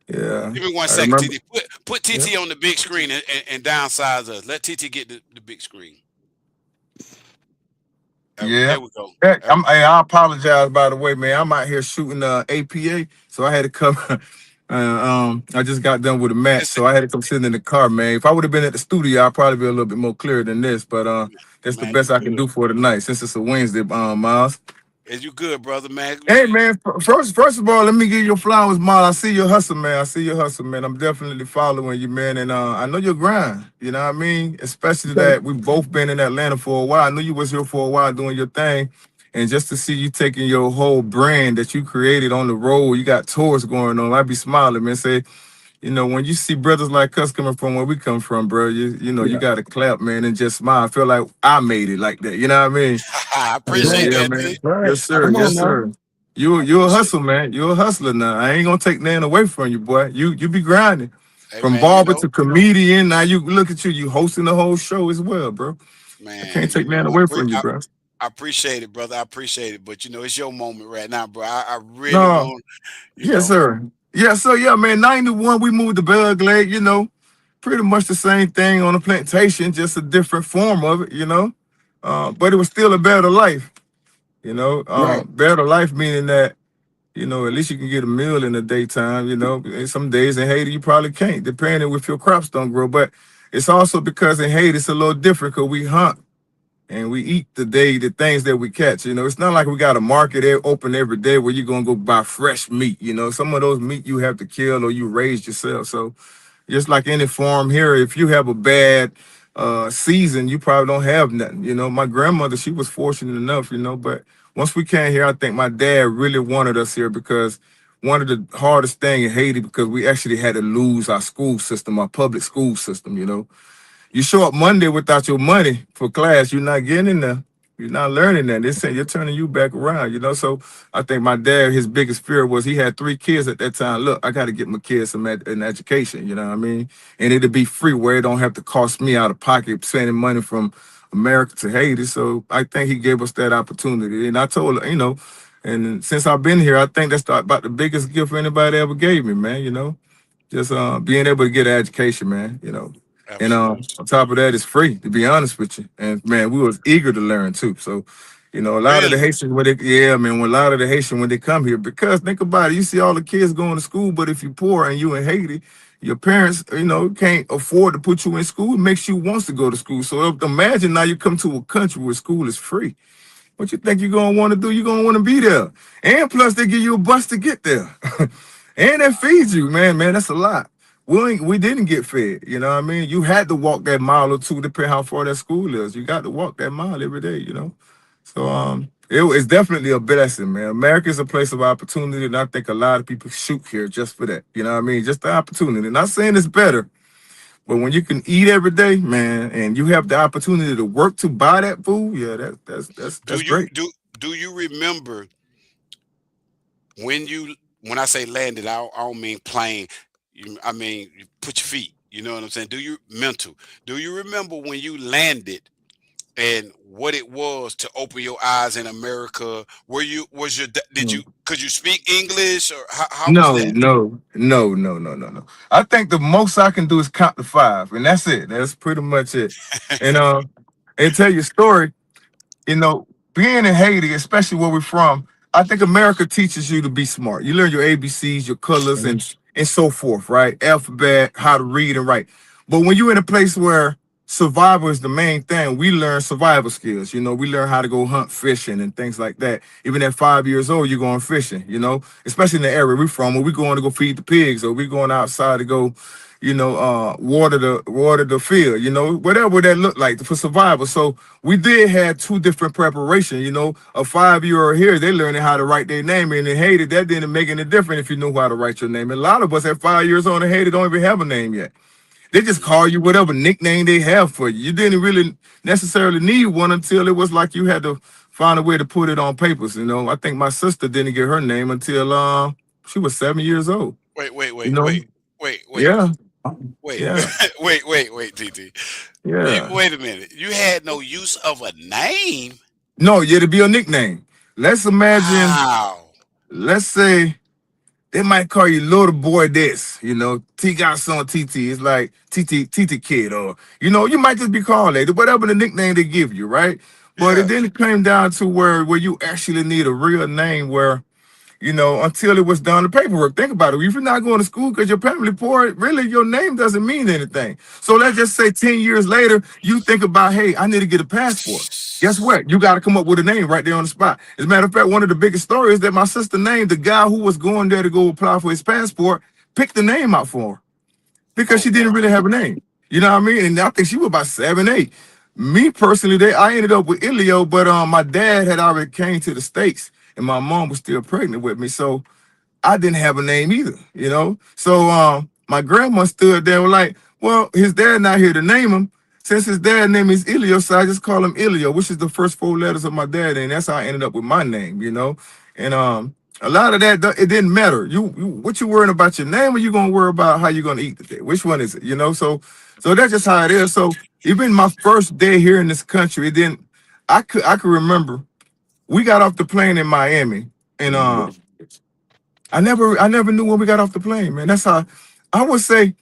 yeah, Give me one I second, remember. TT. Put Yeah. TT on the big screen and downsize us. Let TT get the big screen. Yeah. There we go. Hey, I apologize by the way, man. I'm out here shooting APA, so I had to come. I just got done with a match, so I had to come sit in the car, man. If I would have been at the studio, I'd probably be a little bit more clear than this. But that's the Man, you best I can good. do for tonight, since it's a Wednesday, Miles. Is you good, brother, man? Hey man, first of all, let me give you flowers, Mal. I see your hustle, man. I see your hustle, man. I'm definitely following you, man. And I know your grind. You know what I mean? Especially that we've both been in Atlanta for a while. I knew you was here for a while doing your thing. And just to see you taking your whole brand that you created on the road, you got tours going on. I be smiling, man. Say, when you see brothers like us coming from where we come from, bro, you got to clap, man, and just smile. I feel like I made it like that. You know what I mean? I That's appreciate right. Yeah, that, man. D. Right. Yes, sir. Come on Yes, now. sir. You a hustle, man. You a hustler now. I ain't gonna take nothing away from you, boy. You be grinding. Hey, From man, barber to comedian. Now you look at you hosting the whole show as well, bro. I man, can't take nothing away from you, bro. I appreciate it, brother. I appreciate it. But it's your moment right now, bro. I really No, want, you yes, know. sir. Yeah, so yeah, man. 91, we moved to Bug Lake, pretty much the same thing on a plantation, just a different form of it. But it was still a better life. Right. Better life meaning that at least you can get a meal in the daytime. And some days in Haiti you probably can't, depending if your crops don't grow. But it's also because in Haiti it's a little different because we hunt and we eat the things that we catch. It's not like we got a market open every day where you're gonna go buy fresh meat. Some of those meat you have to kill or you raise yourself. So just like any farm here, if you have a bad season, you probably don't have nothing. My grandmother, she was fortunate enough. But once we came here, I think my dad really wanted us here because one of the hardest thing in Haiti, because we actually had to lose our school system, our public school system. You show up Monday without your money for class, you're not getting in there. You're not learning that. They're saying you're turning you back around. So I think my dad, his biggest fear was he had 3 kids at that time. Look, I got to get my kids an education, you know what I mean? And it'll be free where it don't have to cost me out of pocket sending money from America to Haiti. So I think he gave us that opportunity. And I told him, and since I've been here, I think that's about the biggest gift anybody ever gave me, man. Just being able to get an education, man. And Absolutely. on top of that, it's free, to be honest with you. And man, we was eager to learn too. So, a lot of the Really? Haitians when a lot of the Haitians when they come here, because think about it, you see all the kids going to school, but if you're poor and you in Haiti, your parents, can't afford to put you in school. It makes you wants to go to school. So imagine now you come to a country where school is free. What you think you're gonna want to do? You're gonna want to be there. And plus they give you a bus to get there. And they feed you, man. Man, that's a lot. We didn't get fed, you know what I mean? You had to walk that mile or two, depending how far that school is. You got to walk that mile every day. So it's definitely a blessing, man. America is a place of opportunity, and I think a lot of people shoot here just for that. You know what I mean? Just the opportunity. Not saying it's better, but when you can eat every day, man, and you have the opportunity to work to buy that food, yeah, Do that's you great. do you remember when I say landed, I don't mean plane. I mean you put your feet. You know what I'm saying? Do you remember when you landed and what it was to open your eyes in America? Could you speak English or how was No, that? no, no, no, no, no, no. I think the most I can do is count to 5, and that's it. That's pretty much it. And and tell you a story. you know, Being in Haiti, especially where we're from, I think America teaches you to be smart. You learn your ABCs, your colors, and so forth, right? Alphabet, how to read and write. But when you're in a place where survival is the main thing, we learn survival skills. We learn how to go hunt fishing and things like that. Even at 5 years old, you're going fishing, especially in the area we're from, where we're going to go feed the pigs or we're going outside to go water the field, whatever that looked like for survival. So we did have 2 different preparations, a 5-year-old here, they learning how to write their name, and in Haiti, that didn't make any difference if you knew how to write your name. And a lot of us at 5 years old in Haiti don't even have a name yet. They just call you whatever nickname they have for you. You didn't really necessarily need one until it was like you had to find a way to put it on papers. I think my sister didn't get her name until she was 7 years old. Wait, wait, You wait, know? wait, wait, wait, Yeah. wait, Yeah. wait, TT. Yeah. Wait a minute. You had no use of a name? No, yeah, to be a nickname. Let's imagine, Wow. let's say they might call you little boy this, T got son TT. It's like TT kid, or you might just be called that, whatever the nickname they give you, right? But it Yeah. then came down to where you actually need a real name where, until it was done the paperwork. Think about it. If you're not going to school because your family poor, really your name doesn't mean anything. So let's just say 10 years later, you think about, hey, I need to get a passport. Guess what? You got to come up with a name right there on the spot. As a matter of fact, one of the biggest stories that my sister named the guy who was going there to go apply for his passport, picked the name out for her because she didn't really have a name. You know what I mean? And I think she was about 7, 8. Me personally, I ended up with Ilio, but my dad had already came to the States and my mom was still pregnant with me. So I didn't have a name either, you know? So my grandma stood there and was like, well, his dad not here to name him. Since his dad name is Ilio, so I just call him Ilio, which is the first 4 letters of my dad, and that's how I ended up with my name, you know? And a lot of that, it didn't matter. What you worrying about your name, or you gonna worry about how you gonna eat today? Which one is it, you know? So that's just how it is. So even my first day here in this country, it didn't, I could remember, we got off the plane in Miami, and I never knew when we got off the plane, man. That's how I would say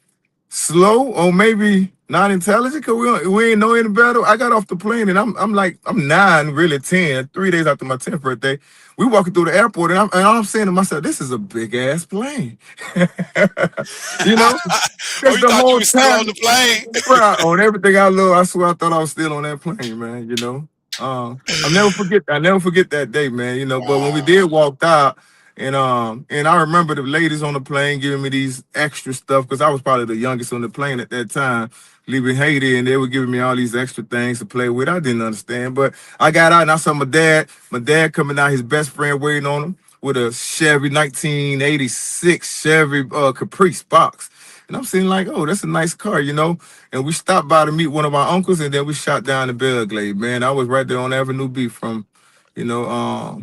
slow or maybe not intelligent because we ain't know any better. I got off the plane and I'm 9, really 10, 3 days after my 10th birthday. We walking through the airport and I'm saying to myself, this is a big ass plane. You know? Oh, you thought you were still on the plane? Bro, on everything I love, I swear I thought I was still on that plane, man, you know. I'll never forget that day, man, you know. But when we did walk out, and I remember the ladies on the plane giving me these extra stuff because I was probably the youngest on the plane at that time, leaving Haiti, and they were giving me all these extra things to play with. I didn't understand, but I got out and I saw my dad coming out, his best friend waiting on him with a Chevy 1986 Chevy Caprice box. And I'm saying like, oh, that's a nice car, you know? And we stopped by to meet one of our uncles, and then we shot down to Belgrade, man. I was right there on Avenue B from, you know,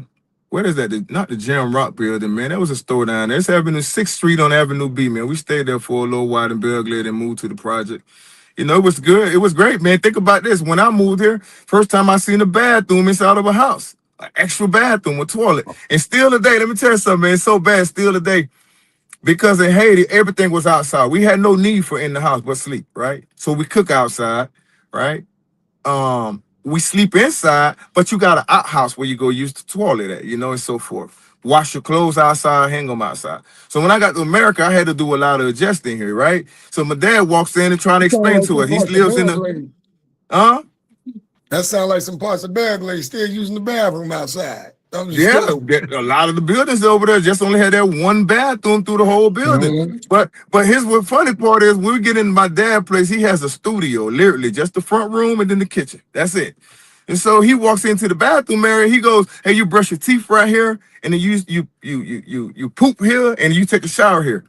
what is that? Not the Jam Rock building, man. That was a store down there. It's Avenue 6th Street on Avenue B, man. We stayed there for a little while in Belgrade and moved to the project. You know, it was good. It was great, man. Think about this. When I moved here, first time I seen a bathroom inside of a house. An extra bathroom, a toilet. And still today, let me tell you something, man. It's so bad still today. Because in Haiti, everything was outside. We had no need for in the house but sleep, right? So we cook outside, right? We sleep inside, but you got an outhouse where you go use the toilet at, you know, and so forth. Wash your clothes outside, hang them outside. So when I got to America, I had to do a lot of adjusting here, right? So my dad walks in and trying to explain to her. He lives in the, That sounds like some parts of Belgrade still using the bathroom outside. Yeah, a lot of the buildings over there just only had that one bathroom through the whole building. But here's what funny part is, when we get in my dad's place, he has a studio, literally just the front room and then the kitchen. That's it. And so he walks into the bathroom area. He goes, "Hey, you brush your teeth right here, and then you poop here, and you take a shower here."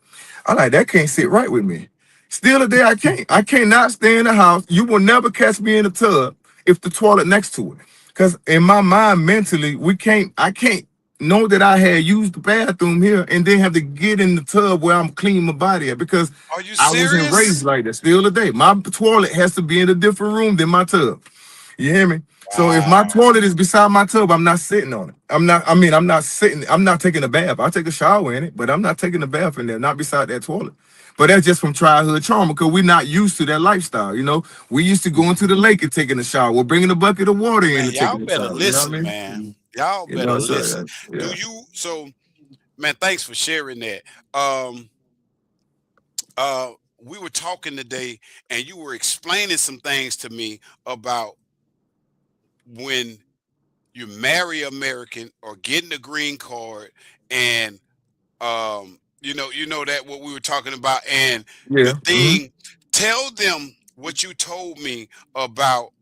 I'm like, that can't sit right with me. Still today, I can't. I cannot stay in the house. You will never catch me in the tub if the toilet next to it. Because in my mind, mentally, I can't know that I had used the bathroom here and then have to get in the tub where I'm cleaning my body at, because I wasn't raised like that. Still today, my toilet has to be in a different room than my tub. You hear me? So if my toilet is beside my tub, I'm not sitting on it. I'm not taking a bath. I take a shower in it, but I'm not taking a bath in there, not beside that toilet. But that's just from childhood trauma, because we're not used to that lifestyle, you know. We used to go into the lake and taking a shower. We're bringing a bucket of water in and Y'all taking a better shower. listen, You know what I mean? man. Y'all You better know, so, listen. yeah. Man, thanks for sharing that. We were talking today, and you were explaining some things to me about when you marry American or getting a green card, and you know that what we were talking about, and the Yeah. thing. Tell them what you told me about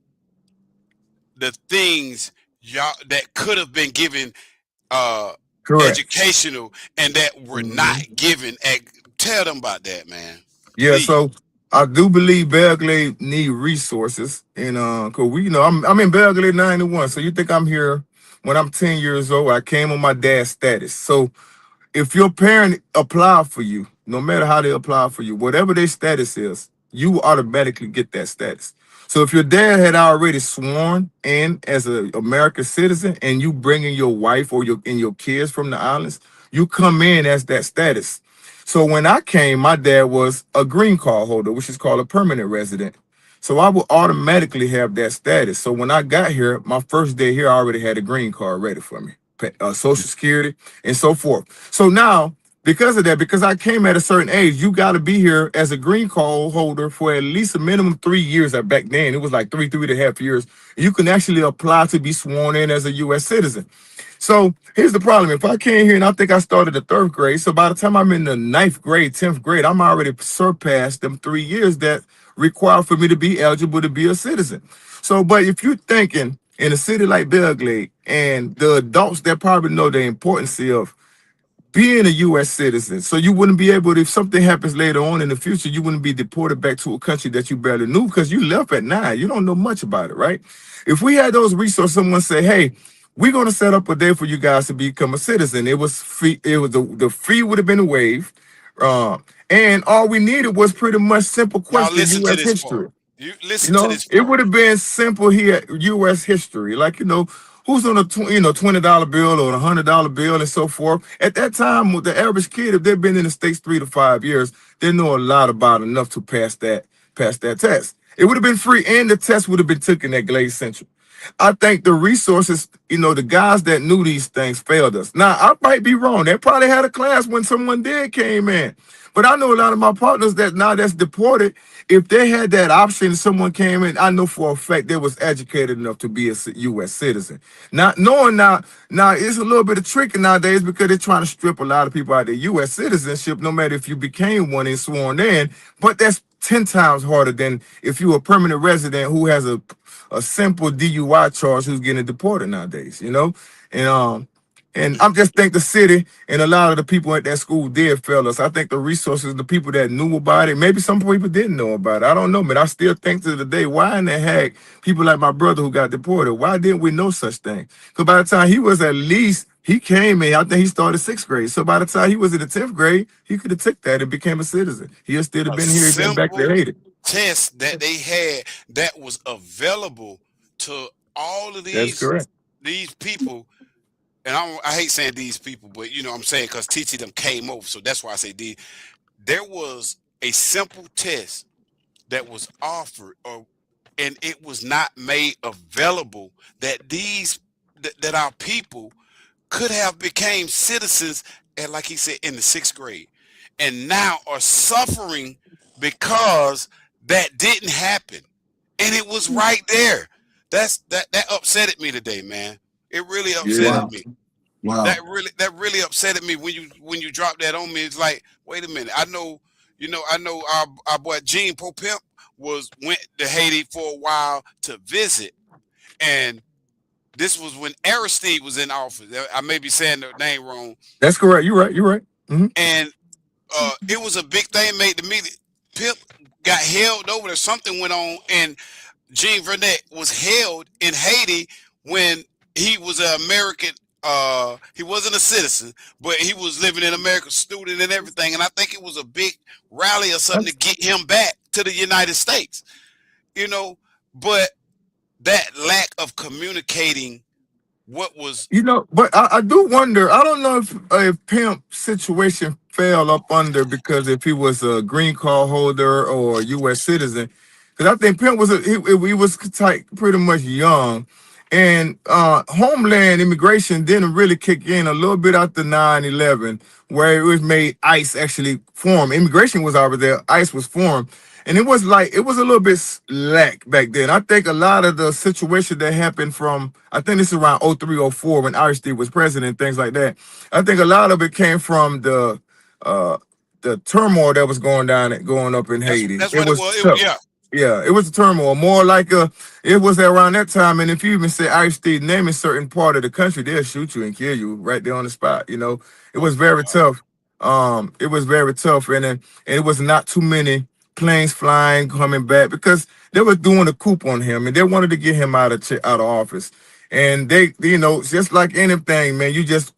the things y'all that could have been given Correct. educational and that were not given. Tell them about that, man. Yeah, Please. so I do believe Belgrade need resources, and cause we, you know, I'm in Belgrade 91. So you think I'm here when I'm 10 years old? I came on my dad's status. So if your parent apply for you, no matter how they apply for you, whatever their status is, you automatically get that status. So if your dad had already sworn in as an American citizen, and you bringing your wife or your kids from the islands, you come in as that status. So when I came, my dad was a green card holder, which is called a permanent resident. So I would automatically have that status. So when I got here, my first day here, I already had a green card ready for me, Social Security and so forth. So now because of that, because I came at a certain age, you got to be here as a green card holder for at least a minimum 3 years. Back then, it was like 3.5 years. You can actually apply to be sworn in as a U.S. citizen. So here's the problem. If I came here and I think I started the third grade, so by the time I'm in the ninth grade, 10th grade, I'm already surpassed them 3 years that require for me to be eligible to be a citizen. So, but if you're thinking in a city like Belgrade and the adults that probably know the importance of being a U.S. citizen, so you wouldn't be able to, if something happens later on in the future, you wouldn't be deported back to a country that you barely knew because you left at 9. You don't know much about it, right? If we had those resources, someone say, hey, we're going to set up a day for you guys to become a citizen. It was free. It was the fee would have been waived. And all we needed was pretty much simple Now question, listen to U.S. this part. history. You You listen to know, this it part. would have been simple here, U.S. history. Like, who's on a $20 bill or a $100 bill and so forth. At that time, with the average kid, if they've been in the States 3 to 5 years, they know a lot about enough to pass that test. It would have been free, and the test would have been taken at Glade Central. I think the resources, the guys that knew these things failed us. Now, I might be wrong. They probably had a class when someone did came in. But I know a lot of my partners that now that's deported, if they had that option, someone came in, I know for a fact they was educated enough to be a U.S. citizen. Not knowing now it's a little bit of tricky nowadays because they're trying to strip a lot of people out of their U.S. citizenship, no matter if you became one and sworn in. But that's 10 times harder than if you're a permanent resident who has a simple DUI charge who's getting deported nowadays, and I'm just think the city and a lot of the people at that school did fail us. I think the resources, the people that knew about it, maybe some people didn't know about it. I don't know, but I still think to the day, why in the heck people like my brother who got deported, why didn't we know such thing? Because by the time he was he came in, I think he started 6th grade. So by the time he was in the 10th grade, he could have took that and became a citizen. He'll still have A been here, been back to simple 80. test that they had that was available to all of That's correct. these people. And I hate saying these people, but I'm saying because TT them came over, so that's why I say these. There was a simple test that was offered, and it was not made available that that our people could have became citizens at, like he said, in the 6th grade, and now are suffering because that didn't happen, and it was right there. That upsetted me today, man. It really upsetted me. Wow. That really upsetted me when you dropped that on me. It's like, wait a minute. I know our boy Gene Popimp went to Haiti for a while to visit, and this was when Aristide was in office. I may be saying the name wrong. That's correct. You're right. You're right. Mm-hmm. And it was a big thing made to me. Pimp got held over. Or something went on, and Gene Vernet was held in Haiti when he was an American. He wasn't a citizen, but he was living in America, student and everything. And I think it was a big rally or something to get him back to the United States, but that lack of communicating what was, but I do wonder, I don't know if Pimp's situation fell up under because if he was a green card holder or a U.S. citizen, because I think Pimp was he was pretty much young. And Homeland immigration didn't really kick in a little bit after 9/11, where it was made ICE actually form. Immigration was already there, ICE was formed. And it was a little bit slack back then. I think a lot of the situation that happened I think this is around 03, 04 when Aristide was president, things like that. I think a lot of it came from the turmoil that was going up in Haiti. That's what it was. Yeah, it was a turmoil, more like it was around that time. And if you even say Aristide name a certain part of the country, they'll shoot you and kill you right there on the spot. It was very tough. It was very tough, and it was not too many planes flying, coming back, because they were doing a coup on him, and they wanted to get him out of office. And they, just like anything, man, you just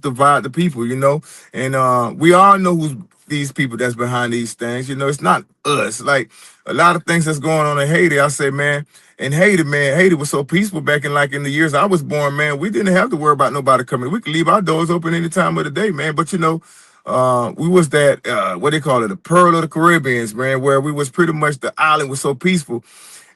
divide the people, and we all know who's these people that's behind these things. It's not us. Like a lot of things that's going on in Haiti, I say, man, in Haiti, man, Haiti was so peaceful back in the years I was born, man. We didn't have to worry about nobody coming. We could leave our doors open any time of the day, man. But we was that what they call it, the pearl of the Caribbeans, man, where we was pretty much the island was so peaceful.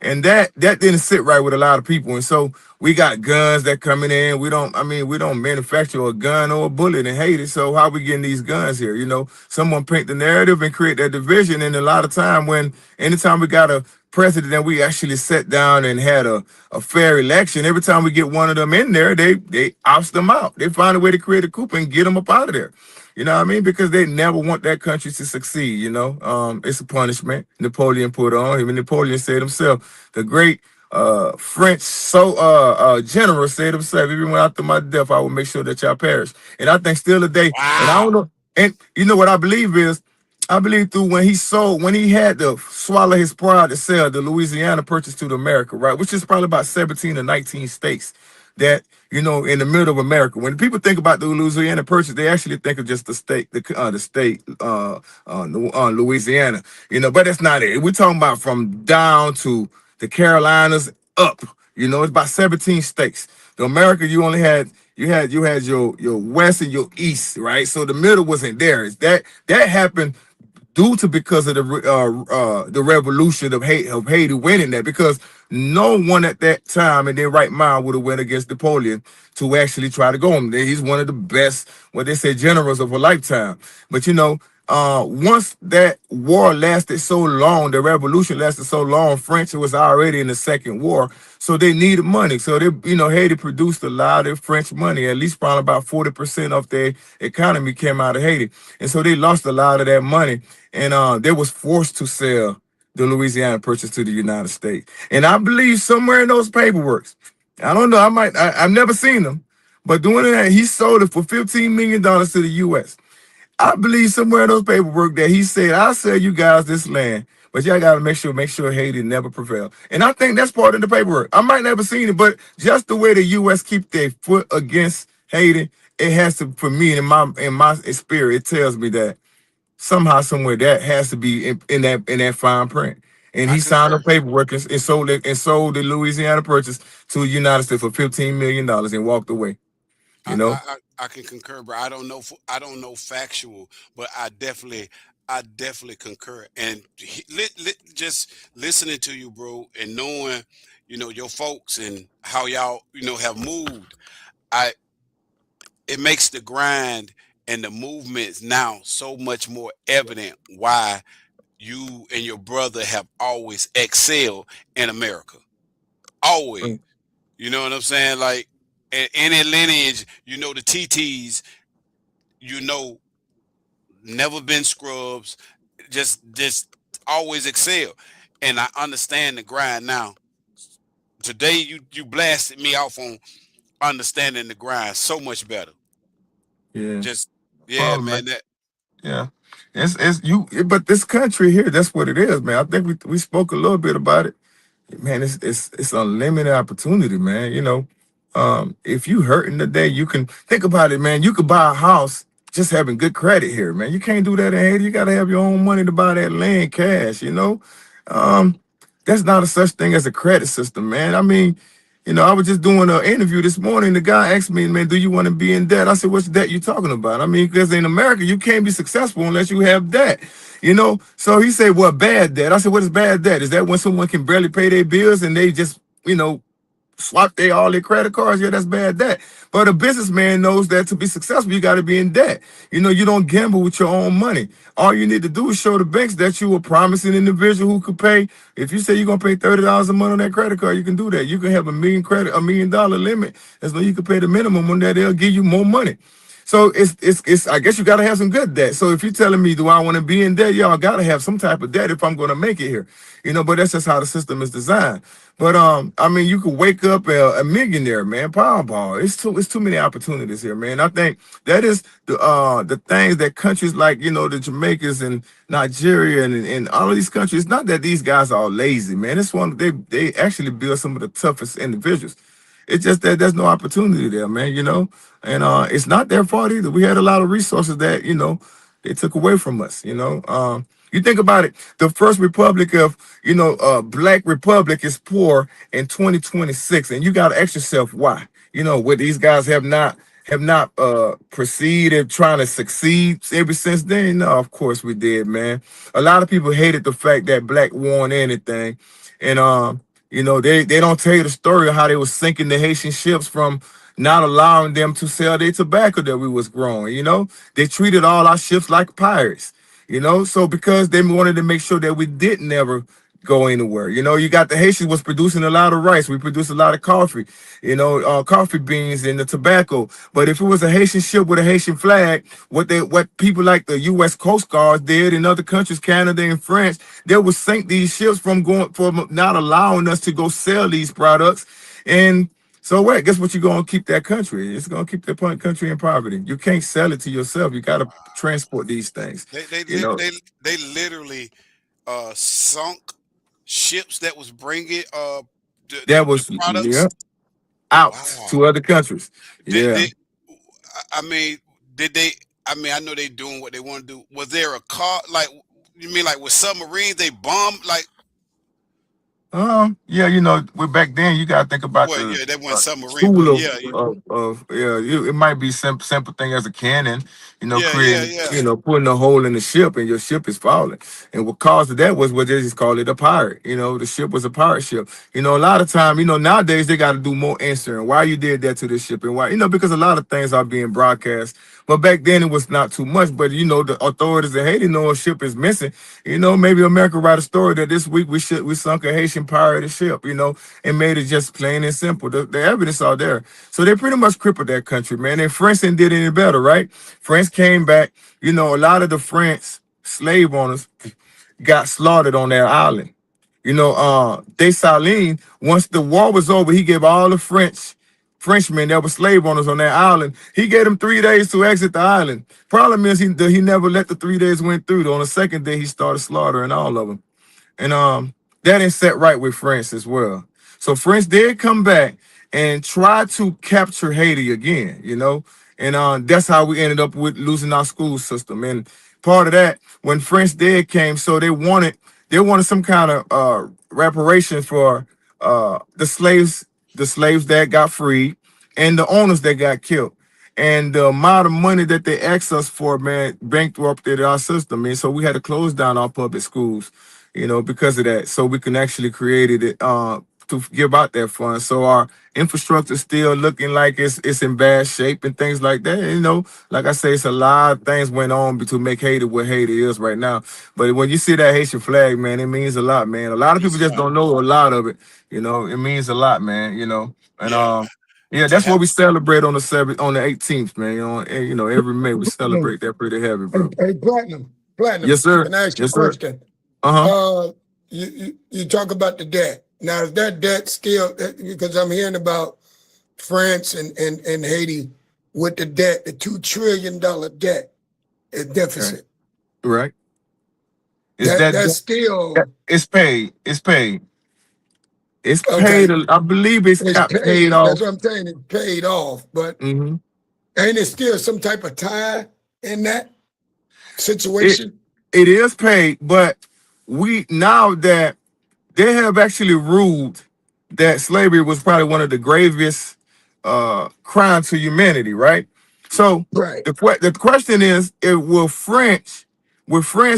And that didn't sit right with a lot of people. And so we got guns that coming in. We don't manufacture a gun or a bullet in Haiti. So how we getting these guns here? You know, someone paint the narrative and create that division. And a lot of time anytime we got a president that we actually sat down and had a fair election, every time we get one of them in there, they oust them out. They find a way to create a coup and get them up out of there. You know what I mean? Because they never want that country to succeed, you know. It's a punishment Napoleon put on him. And Napoleon said himself, the great French general said himself, even after my death, I will make sure that y'all perish. And I think still today, and I don't know, and you know what I believe is, I believe through when he had to swallow his pride to sell the Louisiana Purchase to the America, right? Which is probably about 17 or 19 states that, you know, in the middle of America. When people think about the Louisiana Purchase, they actually think of just the state, Louisiana, you know, but that's not it. We're talking about from down to the Carolinas up, you know, it's about 17 states. The America, you only had your west and your east, right? So the middle wasn't there. That happened because of the revolution of Haiti winning that, because no one at that time in their right mind would have went against Napoleon to actually try to go him. He's one of the best, what they say, generals of a lifetime. But you know, once that war lasted so long, the revolution lasted so long, French was already in the second war, so they needed money. So Haiti produced a lot of French money. At least probably about 40% of their economy came out of Haiti, and so they lost a lot of that money, and they was forced to sell the Louisiana Purchase to the United States. And I believe somewhere in those paperworks, I don't know, I've never seen them, but doing that, he sold it for $15 million to the U.S. I believe somewhere in those paperwork that he said, I'll sell you guys this land, but y'all got to make sure Haiti never prevail. And I think that's part of the paperwork. I might never seen it, but just the way the U.S. keep their foot against Haiti, it has to, for me, in my spirit, it tells me that somehow, somewhere, that has to be in that fine print. And he signed the paperwork and sold the Louisiana Purchase to the United States for $15 million and walked away. You know? I can concur, bro. I don't know factual, but I definitely concur. And just listening to you, bro, and knowing, you know, your folks and how y'all, you know, have moved, it makes the grind and the movements now so much more evident why you and your brother have always excelled in America. Always. You know what I'm saying? Like, in any lineage, you know, the TTs, you know, never been scrubs, just always excel. And I understand the grind now. Today you blasted me off on understanding the grind so much better. Yeah. Yeah, man. Yeah. But this country here, that's what it is, man. I think we spoke a little bit about it. Man, it's unlimited opportunity, man. You know, if you hurting today, you can think about it, man. You could buy a house just having good credit here, man. You can't do that in Haiti. You got to have your own money to buy that land cash, you know. There's not a such thing as a credit system, man. I mean, you know, I was just doing an interview this morning. The guy asked me, man, do you want to be in debt? I said, what's debt you talking about? I mean, because in America, you can't be successful unless you have debt, you know? So he said, well, bad debt. I said, what is bad debt? Is that when someone can barely pay their bills and they just, you know, swap all their credit cards? Yeah, that's bad debt. But a businessman knows that to be successful, you got to be in debt. You know, you don't gamble with your own money. All you need to do is show the banks that you a promising individual who could pay. If you say you're going to pay $30 a month on that credit card, you can do that. You can have $1 million limit, as though you can pay the minimum on that, they'll give you more money. So it's I guess you got to have some good debt. So if you're telling me, do I want to be in debt? Yeah, I got to have some type of debt if I'm going to make it here. You know, but that's just how the system is designed. But I mean, you could wake up a millionaire, man. Powerball. It's too many opportunities here, man. I think that is the things that countries like, you know, the Jamaicans and Nigeria and all of these countries. It's not that these guys are all lazy, man. It's they actually build some of the toughest individuals. It's just that there's no opportunity there, man, you know, and it's not their fault either. We had a lot of resources that, you know, they took away from us, you know. You think about it, the first republic of, you know, Black Republic is poor in 2026, and you got to ask yourself why. You know, what these guys have not proceeded trying to succeed ever since then. No, of course we did, man. A lot of people hated the fact that Black won anything. And You know, they don't tell you the story of how they was sinking the Haitian ships from not allowing them to sell their tobacco that we was growing. You know, they treated all our ships like pirates. You know, so because they wanted to make sure that we didn't ever go anywhere. You know, you got the Haitians was producing a lot of rice. We produced a lot of coffee, you know, coffee beans and the tobacco. But if it was a Haitian ship with a Haitian flag, what people like the U.S. Coast Guard did in other countries, Canada and France, they would sink these ships from not allowing us to go sell these products. And so what? Guess what? You're gonna keep that country. It's gonna keep the country in poverty. You can't sell it to yourself. You got to transport these things. They You know, they literally sunk ships that was bringing that was the products. out Wow. to other countries. They, I mean, did they? I mean, I know they doing what they want to do. Was there a car like? You mean like with submarines they bombed like? Yeah, you know, back then you gotta think about Well, the yeah, that wasn't submarine, but tool yeah, it might be simple thing as a cannon, you know, creating, yeah. you know, putting a hole in the ship and your ship is falling. And what caused that was what they just called it a pirate. You know, the ship was a pirate ship. You know, a lot of time, you know, nowadays they got to do more answering. Why you did that to this ship and why, you know, because a lot of things are being broadcast. But back then it was not too much. But you know, the authorities in Haiti know a ship is missing. You know, maybe America write a story that this week we sunk a Haitian pirated ship, you know, and made it just plain and simple. The evidence are there. So they pretty much crippled that country, man. And France didn't did any better, right? France came back. You know, a lot of the French slave owners got slaughtered on their island. You know, Dessalines, once the war was over, he gave all the Frenchmen that were slave owners on that island, he gave them 3 days to exit the island. Problem is he never let the 3 days went through. On the second day, he started slaughtering all of them. And that didn't set right with France as well. So France did come back and try to capture Haiti again, you know, and that's how we ended up with losing our school system. And part of that, when France did came, so they wanted some kind of reparation for the slaves that got freed and the owners that got killed. And the amount of money that they asked us for, man, bankrupted our system. And so we had to close down our public schools, you know, because of that. So we can actually create it to give out that fund. So our infrastructure is still looking like it's in bad shape and things like that. You know, like I say, it's a lot of things went on to make Haiti what Haiti is right now. But when you see that Haitian flag, man, it means a lot, man. A lot of people just don't know a lot of it. You know, it means a lot, man. You know, and yeah, that's what we celebrate on the 18th, man. You know, every May we celebrate that pretty heavy, bro. Hey, Platinum. Yes, sir. Can I ask you a Yes, sir. question? Uh-huh. You talk about the debt. Now, is that debt still, because I'm hearing about France and Haiti with the debt, the $2 trillion debt deficit. Right. That's still... It's paid. It's paid. It's Okay. paid. I believe it's got paid off. That's what I'm saying. It's paid off, but ain't there still some type of tie in that situation? It is paid, but now that they have actually ruled that slavery was probably one of the gravest crimes to humanity, right? So the question is, will France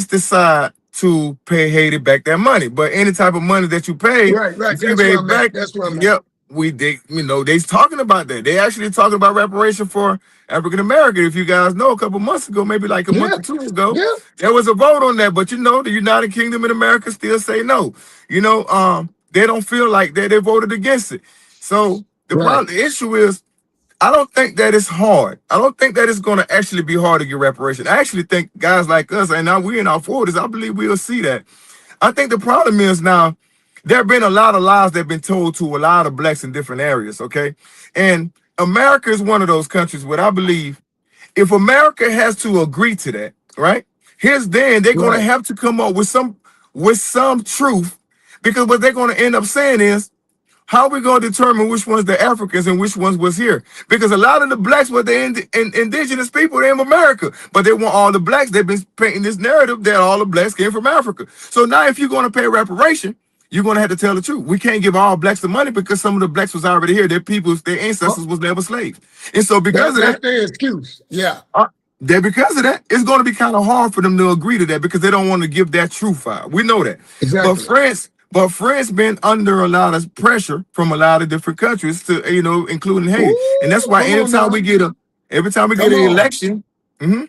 decide to pay Haiti back that money? But any type of money that you pay, Right. if you That's pay what I'm at. back, That's what I'm at. yep. They's talking about that. They actually talking about reparation for African American. If you guys know, a couple months ago, maybe like a month or two ago, there was a vote on that. But you know, the United Kingdom and America still say no. You know, they don't feel like they voted against it. So the issue is, I don't think that it's hard. I don't think that it's going to actually be hard to get reparation. I actually think guys like us, and now we're in our 40s, I believe we'll see that. I think the problem is now, there have been a lot of lies that have been told to a lot of blacks in different areas, okay? And America is one of those countries where I believe if America has to agree to that, right? They're going to have to come up with some truth, because what they're going to end up saying is, how are we going to determine which ones the Africans and which ones was here? Because a lot of the blacks were the indigenous people in America, but they want all the blacks. They've been painting this narrative that all the blacks came from Africa. So now if you're going to pay reparation, you're going to have to tell the truth. We can't give all blacks the money because some of the blacks was already here. Their ancestors was never slaves. And so because of that, that's their excuse. Yeah. Because of that, it's going to be kind of hard for them to agree to that because they don't want to give that truth out. We know that. Exactly. But France been under a lot of pressure from a lot of different countries, to including Haiti, and that's Ooh, why come on now. every time we get Come an on. election. Mhm.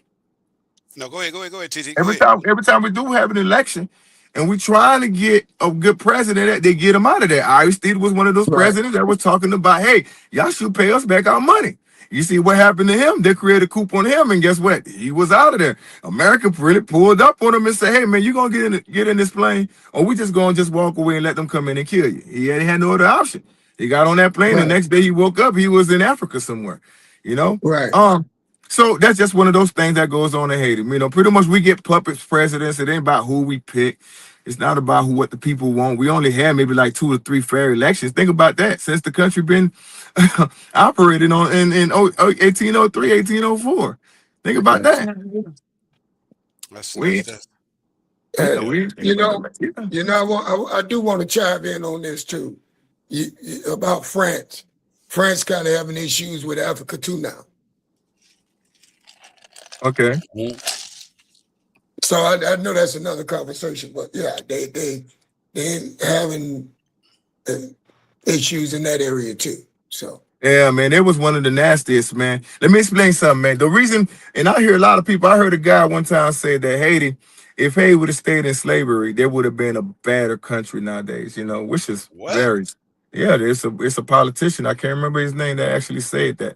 No, go ahead, TT. Go Every ahead. time, every time we do have an election, and we trying to get a good president, they get him out of there. Aristide was one of those Right. presidents that was talking about, hey, y'all should pay us back our money. You see what happened to him? They created a coup on him, and guess what? He was out of there. America really pulled up on him and said, hey man, you gonna get in this plane, or we just gonna just walk away and let them come in and kill you. He had no other option. He got on that plane. The Right. next day he woke up, he was in Africa somewhere. You know? Right. So that's just one of those things that goes on in Haiti. Pretty much we get puppets presidents. It ain't about who we pick. It's not about what the people want. We only had maybe like 2 or 3 fair elections. Think about that since the country been operating in 1803, 1804. Think about Yes. that. That's We, that's yeah, yeah. we, You know, yeah. I do want to chime in on this too, about France. France kind of having issues with Africa too now. Okay. So I know that's another conversation, but yeah, they having issues in that area too. So Yeah, man, it was one of the nastiest, man. Let me explain something, man. The reason, and I hear a lot of people, I heard a guy one time say that Haiti, if Haiti would have stayed in slavery, there would have been a better country nowadays, which is What? very, yeah, it's a politician, I can't remember his name, that actually said that.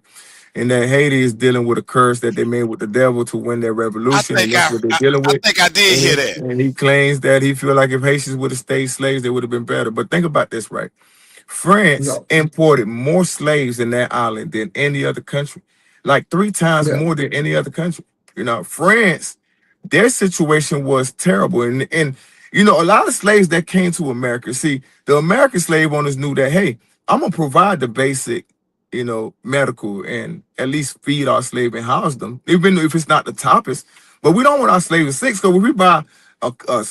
And that Haiti is dealing with a curse that they made with the devil to win their revolution, and that's what they're dealing I with. think I did hear that. And he claims that he feel like if Haitians would have stayed slaves, they would have been better. But think about this, right? France no, imported more slaves in that island than any other country, like 3 times yeah, more than any other country. France, their situation was terrible. And a lot of slaves that came to America, see, the American slave owners knew that, hey, I'm gonna provide the basic, medical, and at least feed our slave and house them, even if it's not the toppest. But we don't want our slaves sick. So when we buy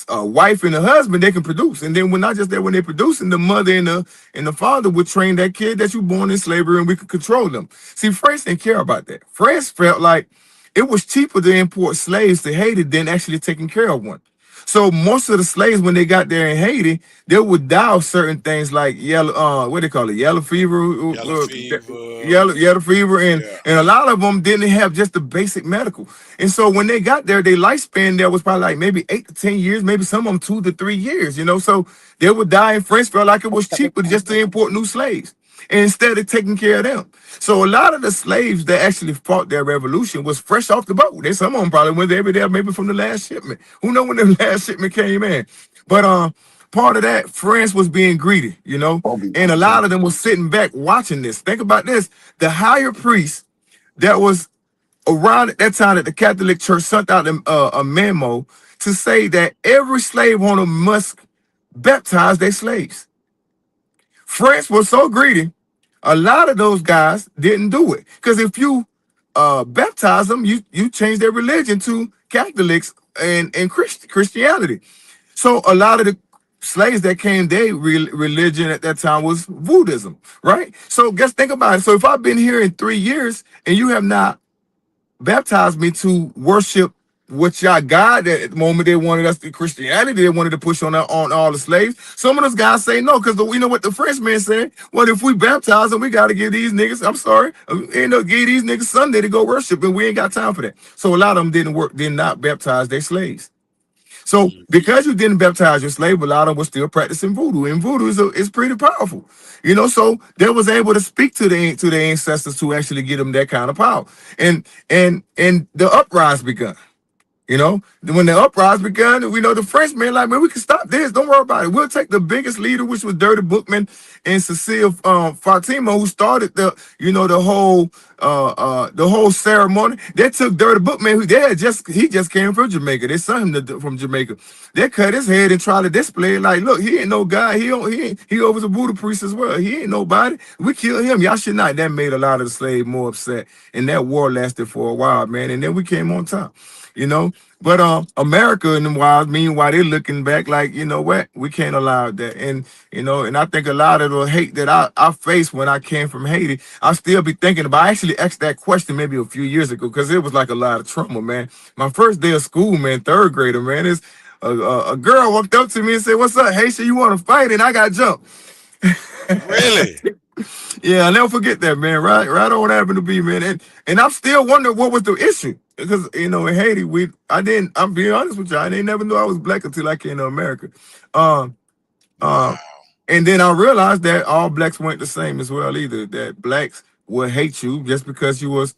a wife and a husband, they can produce. And then when not just that, when they're producing, the mother and the father would train that kid that you born in slavery, and we could control them. See, France didn't care about that. France felt like it was cheaper to import slaves to Haiti than actually taking care of one. So most of the slaves, when they got there in Haiti, they would die of certain things like yellow, what they call it, yellow fever, Yellow fever. yellow fever, and Yeah. and a lot of them didn't have just the basic medical. And so when they got there, their lifespan there was probably like maybe 8 to 10 years, maybe some of them 2 to 3 years. So they would die, and France felt like it was cheaper just to import new slaves instead of taking care of them. So a lot of the slaves that actually fought their revolution was fresh off the boat. Some of them probably went every day, maybe from the last shipment. Who know when the last shipment came in? But part of that, France was being greedy, and a lot of them was sitting back watching this. Think about this: the higher priest that was around at that time that the Catholic Church sent out a memo to say that every slave owner must baptize their slaves. France was so greedy, a lot of those guys didn't do it. Because if you baptize them, you change their religion to Catholics and Christianity. So a lot of the slaves that came, their religion at that time was Buddhism, right? So just think about it. So if I've been here in 3 years and you have not baptized me to worship what y'all God, at the moment they wanted us to Christianity, they wanted to push on all the slaves. Some of those guys say no, because we know what the Frenchman said. Well, if we baptize them, we got to give these niggas, I'm sorry, give these niggas Sunday to go worship, and we ain't got time for that. So a lot of them did not baptize their slaves. So because you didn't baptize your slave, a lot of them were still practicing voodoo, and voodoo is pretty powerful, So they was able to speak to their ancestors to actually get them that kind of power, and the uprising begun. When the uprising began, we know the Frenchmen like, man, we can stop this. Don't worry about it. We'll take the biggest leader, which was Dirty Bookman and Cecile Fatima, who started the whole ceremony. They took Dirty Bookman, he just came from Jamaica. They sent him from Jamaica. They cut his head and tried to display it like, look, he ain't no guy. He was a Buddha priest as well. He ain't nobody. We killed him. Y'all should not. That made a lot of the slaves more upset, and that war lasted for a while, man. And then we came on top. But America and meanwhile, they're looking back like, what? We can't allow that. And I think a lot of the hate that I faced when I came from Haiti, I still be thinking about. I actually asked that question maybe a few years ago because it was like a lot of trauma, man. My first day of school, man, 3rd grader, man, is a girl walked up to me and said, "What's up, Haitian? You want to fight?" And I got jumped. Really? Yeah, I'll never forget that, man. Right on Avenue B, man. And I'm still wondering what was the issue. Because, you know, in Haiti, I'm being honest with you, I didn't never know I was black until I came to America. Um, Wow. and then I realized that all blacks weren't the same as well either. That blacks would hate you just because you was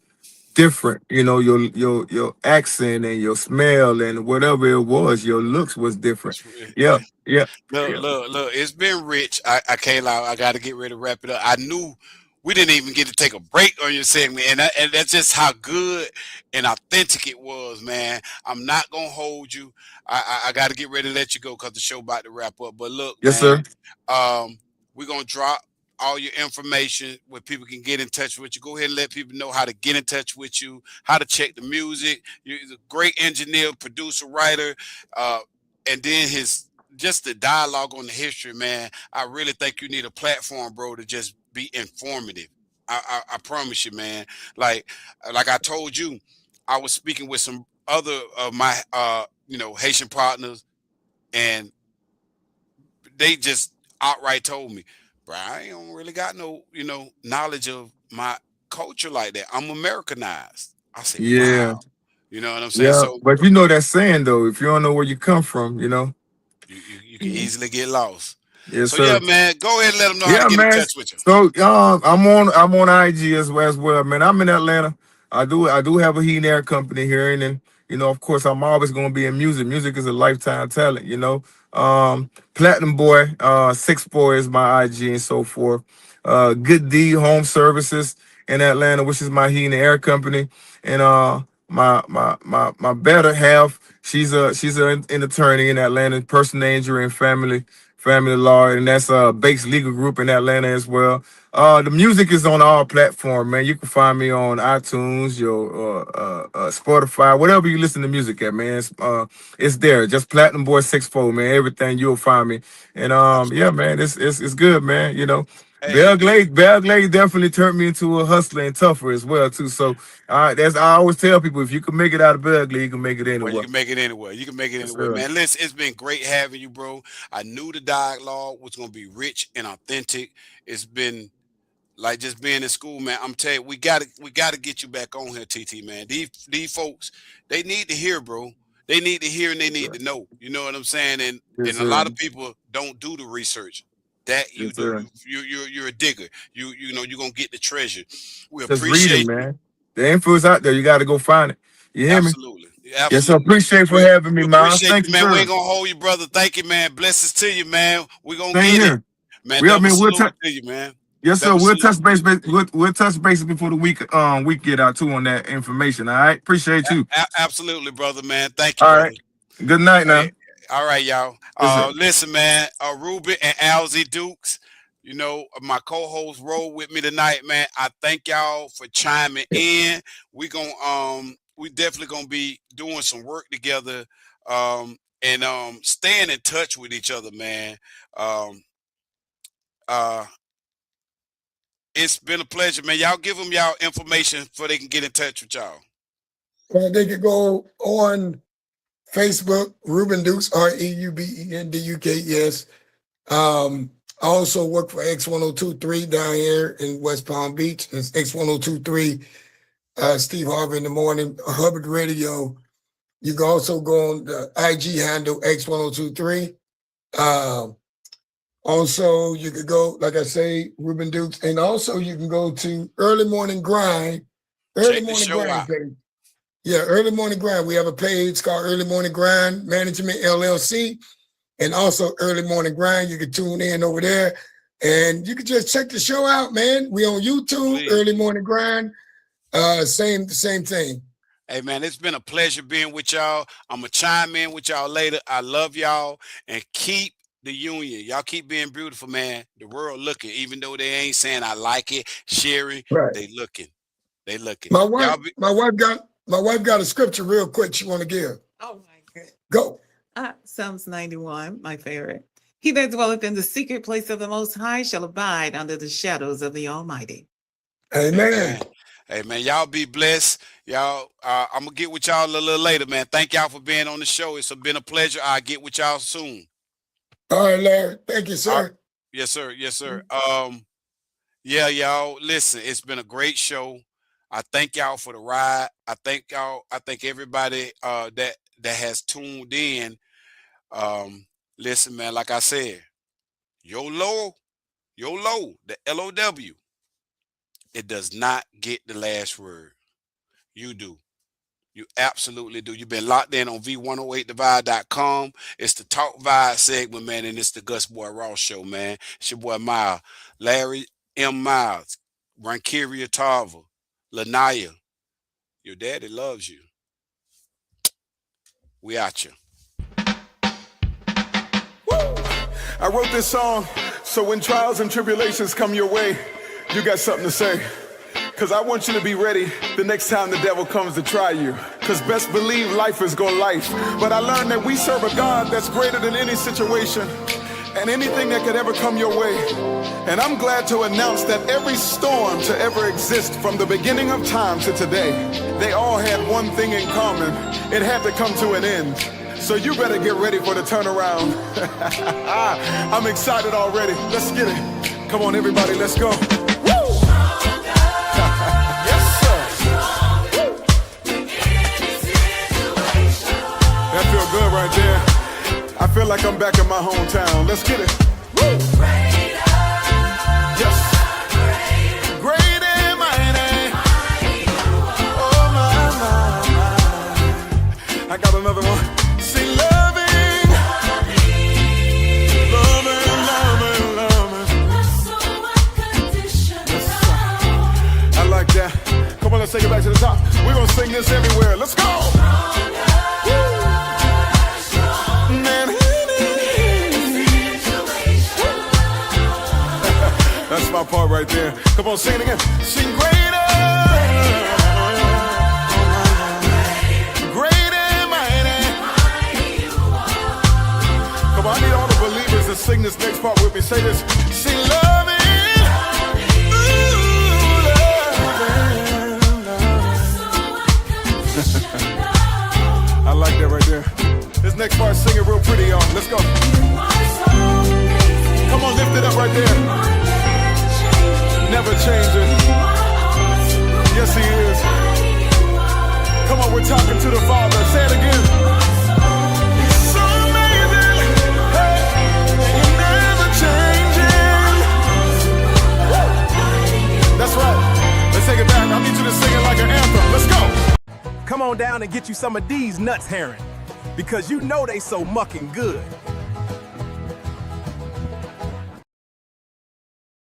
different. You know, your accent and your smell and whatever it was, your looks was different. Yeah, yeah, Look, yeah. look, it's been rich. I can't lie. I got to get ready to wrap it up. I knew we didn't even get to take a break on your segment, and that's just how good and authentic it was, man. I'm not gonna hold you. I got to get ready to let you go because the show about to wrap up. But look, Yes, man, sir. we're gonna drop all your information where people can get in touch with you. Go ahead and let people know how to get in touch with you, how to check the music. You're a great engineer, producer, writer, and then just the dialogue on the history, man. I really think you need a platform, bro, to just be informative. I promise you, man. Like I told you, I was speaking with some other of my Haitian partners, and they just outright told me, bro, I don't really got no, knowledge of my culture like that. I'm Americanized. I said, wow. Yeah, You know what I'm saying? yeah. So But you know that saying though, if you don't know where you come from, you know. you can easily get lost. Yes, So yeah, sir. man, go ahead and let them know how to Yeah, get in man. touch with you. So I'm on IG as well, man. I'm in Atlanta. I do have a heat and air company here, and then of course, I'm always gonna be in music. Music is a lifetime talent, you know. Platinum Boy, 6'4" is my IG and so forth. Good D Home Services in Atlanta, which is my heat and air company, and my better half, she's an attorney in Atlanta, personal injury and family law, and that's Bates Legal Group in Atlanta as well. The music is on all platforms, man. You can find me on iTunes, your Spotify, whatever you listen to music at, man. It's there. Just Platinum Boy 6'4", man. Everything you'll find me. And yeah, man, it's good, man. You know, Hey, Bell Glade definitely turned me into a hustler and tougher as well too. So I always tell people, if you can make it out of Bell Glade, you can make it well, you anywhere. can make it anywhere. You can make it Yes, anywhere, sir. man. Listen, it's been great having you, bro. I knew the dialogue was gonna be rich and authentic. It's been like just being in school, man. I'm telling you, we gotta get you back on here, TT, man. These folks, they need to hear, bro. They need to hear and they need to know. You know what I'm saying? And Yes, a lot sir. of people don't do the research that you Yes, do. sir. You're a digger. You're gonna get the treasure. We Just reading, appreciate you. man. The info is out there. You got to go find it. You hear me? Absolutely. Yes, sir. Absolutely. Appreciate for We, having me, we Miles. appreciate Thank you, you, man. We sir. ain't gonna hold you, brother. Thank you, man. Blessings to you, man. We gonna Same get it. here. Man, We, I double mean, we'll salute touch. to you, man. Yes, sir. Double We'll salute touch to base. you. We'll touch base before the week get out too on that information. All right. Appreciate you. Absolutely, brother, man. Thank you, All brother. right. Good night Hey, now. all right, y'all. Yes, sir. Listen, man. Ruben and Alzy Dukes, my co-host rode with me tonight, man. I thank y'all for chiming in. We definitely gonna be doing some work together, and staying in touch with each other, man. Um, uh, it's been a pleasure, man. Y'all give them y'all information so they can get in touch with y'all. They could go on Facebook, Ruben Dukes, REUBENDUKES. I also work for X1023 down here in West Palm Beach. It's X1023, Steve Harvey in the morning, Hubbard Radio. You can also go on the IG handle X1023. Also, you could go, like I say, Ruben Dukes, and also you can go to Early Morning Grind. Check the show out. Page. Yeah, Early Morning Grind. We have a page called Early Morning Grind Management LLC, and also Early Morning Grind. You can tune in over there, and you can just check the show out, man. We on YouTube, Please. Early Morning Grind. Same thing. Hey, man, it's been a pleasure being with y'all. I'm going to chime in with y'all later. I love y'all, and keep the union. Y'all keep being beautiful, man. The world looking, even though they ain't saying I like it, sharing, Right. they looking. They looking. My wife, Y'all be- my wife got a scripture real quick she want to give. Oh my God. Go. Psalms 91, my favorite. He that dwelleth in the secret place of the Most High shall abide under the shadows of the Almighty. Amen. Hey, man, y'all be blessed. Y'all, I'm going to get with y'all a little later, man. Thank y'all for being on the show. It's been a pleasure. I'll get with y'all soon. All right, Larry. Thank you, sir. Yes, sir. Yes, sir. Yeah, y'all, listen, it's been a great show. I thank y'all for the ride. I thank everybody that has tuned in. Listen, man, like I said, YOLO, the LOW, it does not get the last word. You do. You absolutely do. You've been locked in on V108thevide.com. It's the Talk Vibe segment, man, and it's the Gus Boi Raw show, man. It's your boy Miles, Larry M. Miles, Rankiria Tarver, Lanaya. Your daddy loves you. We out you. I wrote this song so when trials and tribulations come your way, you got something to say. Cause I want you to be ready the next time the devil comes to try you. Cause best believe life is gonna life. But I learned that we serve a God that's greater than any situation and anything that could ever come your way. And I'm glad to announce that every storm to ever exist from the beginning of time to today, they all had one thing in common. It had to come to an end. So you better get ready for the turnaround. I'm excited already. Let's get it. Come on, everybody, let's go. That feel good right there. I feel like I'm back in my hometown. Let's get it. Woo! Yes. Great and mighty. Oh my. I got another one. Sing loving. I like that. Come on, let's take it back to the top. We're gonna sing this everywhere. Let's go. That's my part right there. Come on, sing it again. Sing greater. Great and mighty. Come on, I need all the believers to sing this next part with me. Say this. Sing loving. I like that right there. This next part, sing it real pretty, y'all. Let's go. Come on, lift it up right there. Never changing. Yes, he is. Come on, we're talking to the Father. Say it again. He's so amazing. Hey, you're never changing. That's right. Let's take it back. I need you to sing it like an anthem. Let's go. Come on down and get you some of these nuts, Heron, because you know they so mucking good.